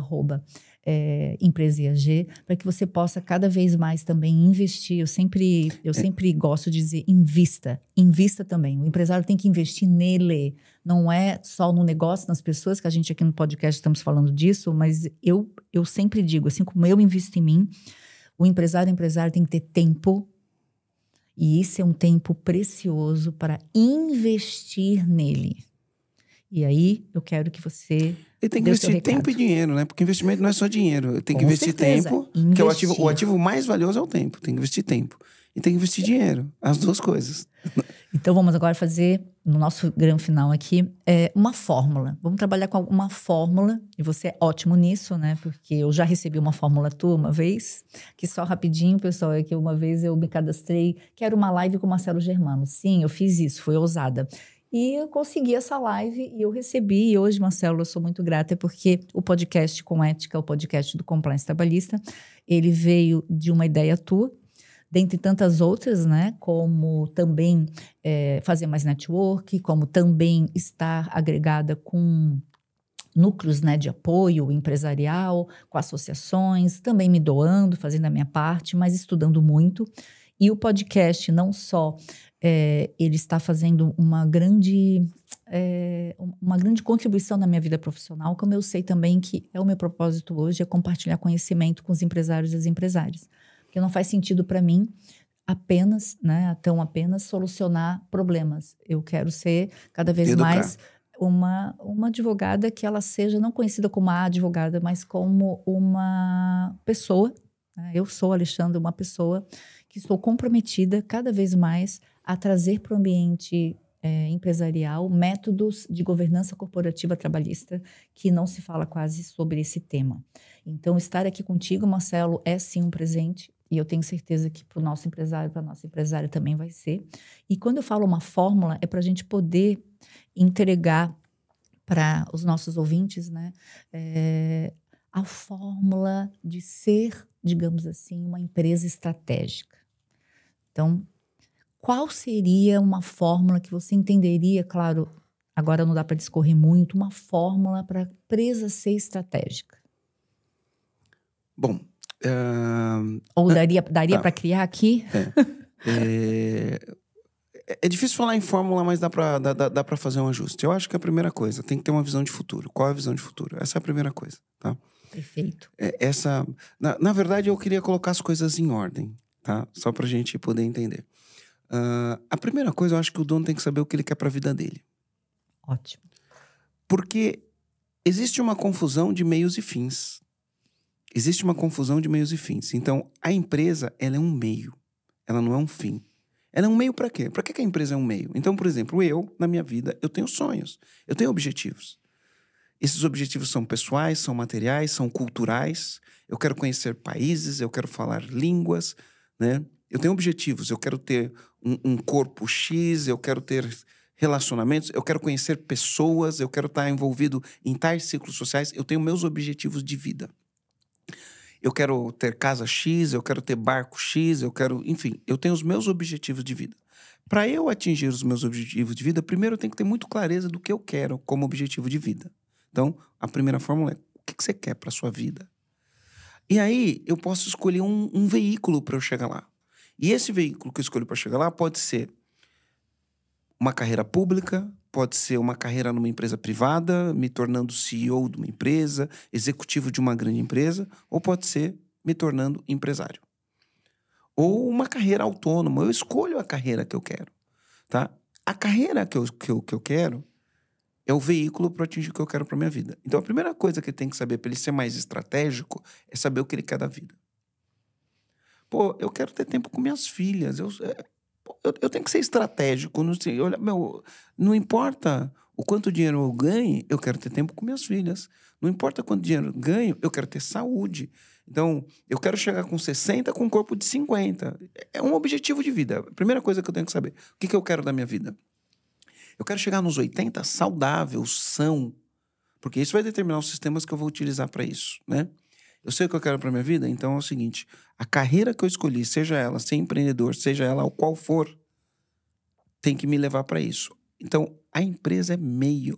@Empresa EAG, para que você possa cada vez mais também investir. Eu sempre gosto de dizer invista também. O empresário tem que investir nele, não é só no negócio, nas pessoas, que a gente aqui no podcast estamos falando disso, mas eu sempre digo, assim como eu invisto em mim, o empresário tem que ter tempo. E isso é um tempo precioso para investir nele. E aí, eu quero que você... E tem que investir tempo e dinheiro, né? Porque investimento não é só dinheiro. Tem que investir tempo, que é o ativo mais valioso é o tempo. Tem que investir tempo. E tem que investir dinheiro. As duas coisas. Então, vamos agora fazer, no nosso grande final aqui, uma fórmula. Vamos trabalhar com uma fórmula. E você é ótimo nisso, né? Porque eu já recebi uma fórmula tua uma vez. Que só rapidinho, pessoal, é que uma vez eu me cadastrei. Quero uma live com o Marcelo Germano. Sim, eu fiz isso. Foi ousada. E eu consegui essa live e eu recebi. E hoje, Marcelo, eu sou muito grata porque o podcast Com Ética, o podcast do Compliance Trabalhista, ele veio de uma ideia tua, dentre tantas outras, né? Como também fazer mais network, como também estar agregada com núcleos, né, de apoio empresarial, com associações, também me doando, fazendo a minha parte, mas estudando muito. E o podcast, não só ele está fazendo uma grande contribuição na minha vida profissional, como eu sei também que é o meu propósito hoje, é compartilhar conhecimento com os empresários e as empresárias. Porque não faz sentido para mim apenas solucionar problemas. Eu quero ser cada vez mais uma advogada que ela seja não conhecida como a advogada, mas como uma pessoa. Né? Eu sou, Alexandra, uma pessoa que estou comprometida cada vez mais a trazer para o ambiente empresarial métodos de governança corporativa trabalhista, que não se fala quase sobre esse tema. Então, estar aqui contigo, Marcelo, é sim um presente, e eu tenho certeza que para o nosso empresário, para a nossa empresária também vai ser. E quando eu falo uma fórmula, é para a gente poder entregar para os nossos ouvintes, né, a fórmula de ser, digamos assim, uma empresa estratégica. Então, qual seria uma fórmula que você entenderia, claro, agora não dá para discorrer muito, uma fórmula para a empresa ser estratégica? Bom... Ou daria para criar aqui? É difícil falar em fórmula, mas dá pra fazer um ajuste. Eu acho que a primeira coisa, tem que ter uma visão de futuro. Qual é a visão de futuro? Essa é a primeira coisa, tá? Perfeito. Na verdade, eu queria colocar as coisas em ordem, tá? Só pra gente poder entender. A primeira coisa, eu acho que o dono tem que saber o que ele quer pra vida dele. Ótimo. Porque existe uma confusão de meios e fins. Então, a empresa, ela é um meio. Ela não é um fim. Ela é um meio para quê? Para que a empresa é um meio? Então, por exemplo, na minha vida, eu tenho sonhos. Eu tenho objetivos. Esses objetivos são pessoais, são materiais, são culturais. Eu quero conhecer países, eu quero falar línguas, né? Eu tenho objetivos. Eu quero ter um corpo X, eu quero ter relacionamentos, eu quero conhecer pessoas, eu quero estar envolvido em tais ciclos sociais. Eu tenho meus objetivos de vida. Eu quero ter casa X, eu quero ter barco X, enfim, eu tenho os meus objetivos de vida. Para eu atingir os meus objetivos de vida, primeiro eu tenho que ter muito clareza do que eu quero como objetivo de vida. Então, a primeira fórmula é: o que você quer para sua vida? E aí, eu posso escolher um veículo para eu chegar lá. E esse veículo que eu escolho para chegar lá pode ser uma carreira pública, pode ser uma carreira numa empresa privada, me tornando CEO de uma empresa, executivo de uma grande empresa, ou pode ser me tornando empresário. Ou uma carreira autônoma. Eu escolho a carreira que eu quero, tá? A carreira que eu quero é o veículo para atingir o que eu quero para minha vida. Então, a primeira coisa que ele tem que saber para ele ser mais estratégico é saber o que ele quer da vida. Pô, eu quero ter tempo com minhas filhas. Eu tenho que ser estratégico. Não importa o quanto dinheiro eu ganhe, eu quero ter tempo com minhas filhas. Não importa quanto dinheiro eu ganho, eu quero ter saúde. Então, eu quero chegar com 60 com um corpo de 50. É um objetivo de vida. A primeira coisa que eu tenho que saber. O que eu quero da minha vida? Eu quero chegar nos 80 saudável, são. Porque isso vai determinar os sistemas que eu vou utilizar para isso, né? Eu sei o que eu quero para minha vida, então é o seguinte: a carreira que eu escolhi, seja ela ser empreendedor, seja ela o qual for, tem que me levar para isso. Então, a empresa é meio,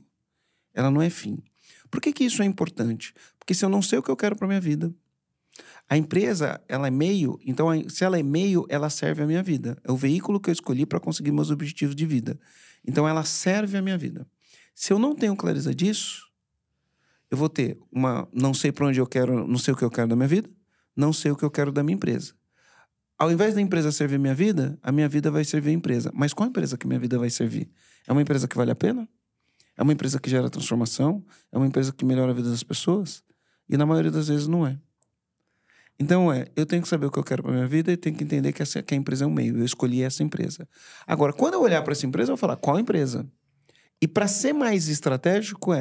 ela não é fim. Por que isso é importante? Porque se eu não sei o que eu quero para minha vida, a empresa, ela é meio, então se ela é meio, ela serve a minha vida. É o veículo que eu escolhi para conseguir meus objetivos de vida. Então, ela serve a minha vida. Se eu não tenho clareza disso, eu vou ter não sei para onde eu quero, não sei o que eu quero da minha vida, não sei o que eu quero da minha empresa. Ao invés da empresa servir a minha vida vai servir a empresa. Mas qual empresa que minha vida vai servir? É uma empresa que vale a pena? É uma empresa que gera transformação? É uma empresa que melhora a vida das pessoas? E na maioria das vezes não é. Então eu tenho que saber o que eu quero para minha vida e tenho que entender que a empresa é um meio. Eu escolhi essa empresa. Agora, quando eu olhar para essa empresa, eu vou falar: qual empresa? E para ser mais estratégico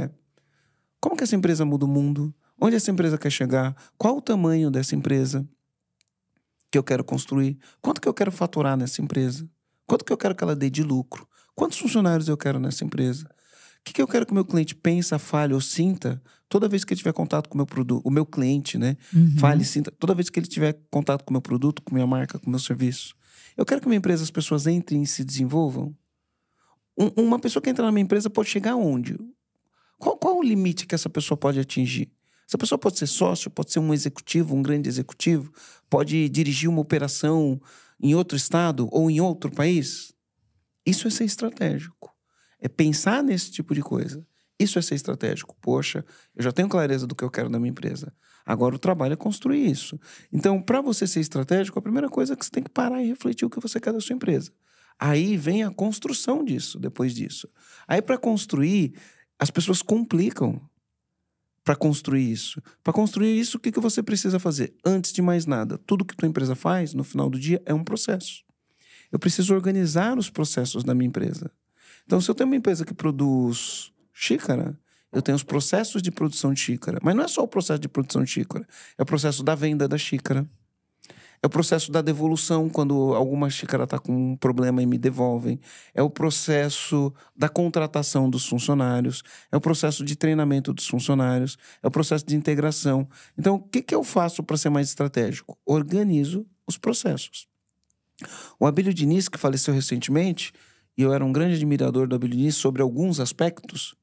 como que essa empresa muda o mundo? Onde essa empresa quer chegar? Qual o tamanho dessa empresa que eu quero construir? Quanto que eu quero faturar nessa empresa? Quanto que eu quero que ela dê de lucro? Quantos funcionários eu quero nessa empresa? que eu quero que o meu cliente pense, fale ou sinta toda vez que ele tiver contato com o meu produto? O meu cliente, né? Fale, sinta toda vez que ele tiver contato com o meu produto, com a minha marca, com o meu serviço. Eu quero que a minha empresa, as pessoas entrem e se desenvolvam. Uma pessoa que entra na minha empresa pode chegar aonde? Qual o limite que essa pessoa pode atingir? Essa pessoa pode ser sócio, pode ser um executivo, um grande executivo, pode dirigir uma operação em outro estado ou em outro país. Isso é ser estratégico. É pensar nesse tipo de coisa. Isso é ser estratégico. Poxa, eu já tenho clareza do que eu quero da minha empresa. Agora o trabalho é construir isso. Então, para você ser estratégico, a primeira coisa é que você tem que parar e refletir o que você quer da sua empresa. Aí vem a construção disso, depois disso. Aí, para construir, as pessoas complicam para construir isso. Para construir isso, o que você precisa fazer? Antes de mais nada, tudo que tua empresa faz, no final do dia, é um processo. Eu preciso organizar os processos da minha empresa. Então, se eu tenho uma empresa que produz xícara, eu tenho os processos de produção de xícara. Mas não é só o processo de produção de xícara. É o processo da venda da xícara. É o processo da devolução, quando alguma xícara está com um problema e me devolvem. É o processo da contratação dos funcionários. É o processo de treinamento dos funcionários. É o processo de integração. Então, o que eu faço para ser mais estratégico? Organizo os processos. O Abílio Diniz, que faleceu recentemente, e eu era um grande admirador do Abílio Diniz sobre alguns aspectos,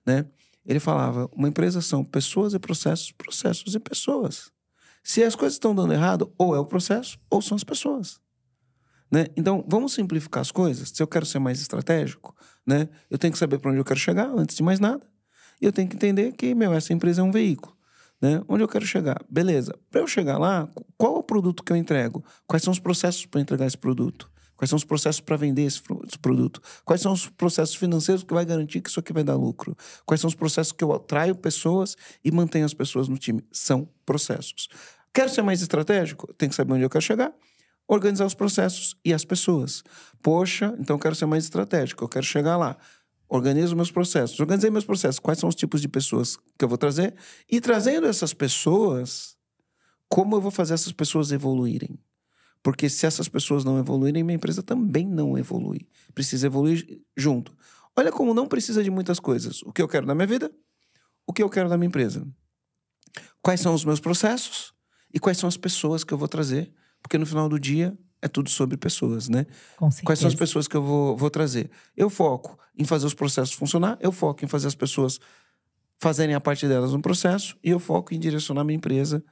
né? Ele falava, uma empresa são pessoas e processos, processos e pessoas. Se as coisas estão dando errado, ou é o processo, ou são as pessoas. Né? Então, vamos simplificar as coisas. Se eu quero ser mais estratégico, né? Eu tenho que saber para onde eu quero chegar, antes de mais nada. E eu tenho que entender que, essa empresa é um veículo. Né? Onde eu quero chegar? Beleza. Para eu chegar lá, qual é o produto que eu entrego? Quais são os processos para entregar esse produto? Quais são os processos para vender esse produto? Quais são os processos financeiros que vai garantir que isso aqui vai dar lucro? Quais são os processos que eu atraio pessoas e mantenho as pessoas no time? São processos. Quero ser mais estratégico? Tenho que saber onde eu quero chegar, organizar os processos e as pessoas. Poxa, então eu quero ser mais estratégico, eu quero chegar lá. Organizo meus processos. Organizei meus processos. Quais são os tipos de pessoas que eu vou trazer? E trazendo essas pessoas, como eu vou fazer essas pessoas evoluírem? Porque se essas pessoas não evoluírem, minha empresa também não evolui. Precisa evoluir junto. Olha como não precisa de muitas coisas. O que eu quero na minha vida, o que eu quero na minha empresa. Quais são os meus processos e quais são as pessoas que eu vou trazer. Porque no final do dia é tudo sobre pessoas, né? Com certeza. Quais são as pessoas que eu vou trazer? Eu foco em fazer os processos funcionar, eu foco em fazer as pessoas fazerem a parte delas no processo e eu foco em direcionar minha empresa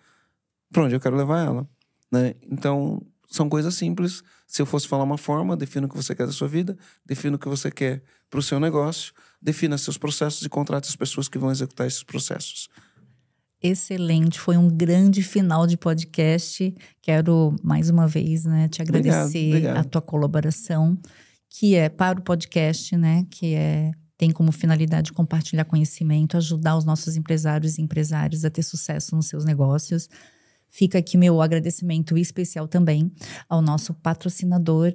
para onde eu quero levar ela. Né? Então, são coisas simples. Se eu fosse falar uma forma, defina o que você quer da sua vida, defina o que você quer para o seu negócio, defina seus processos e contrate as pessoas que vão executar esses processos. Excelente, foi um grande final de podcast. Quero, mais uma vez, né, te agradecer Obrigado. a tua colaboração, que é para o podcast, né, tem como finalidade compartilhar conhecimento, ajudar os nossos empresários e empresárias a ter sucesso nos seus negócios. Fica aqui meu agradecimento especial também ao nosso patrocinador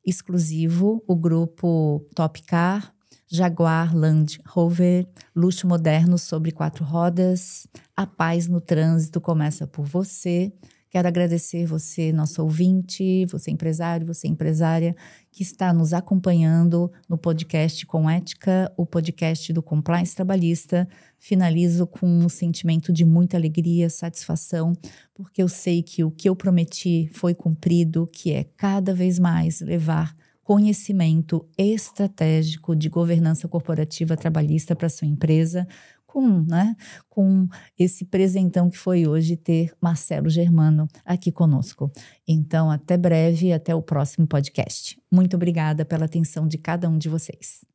exclusivo, o grupo Top Car, Jaguar Land Rover, luxo moderno sobre 4 rodas. A paz no trânsito começa por você. Quero agradecer você, nosso ouvinte, você empresário, você empresária, que está nos acompanhando no podcast Com Ética, o podcast do Compliance Trabalhista. Finalizo com um sentimento de muita alegria, satisfação, porque eu sei que o que eu prometi foi cumprido, que é cada vez mais levar conhecimento estratégico de governança corporativa trabalhista para sua empresa, com esse presentão que foi hoje ter Marcelo Germano aqui conosco. Então, até breve, até o próximo podcast. Muito obrigada pela atenção de cada um de vocês.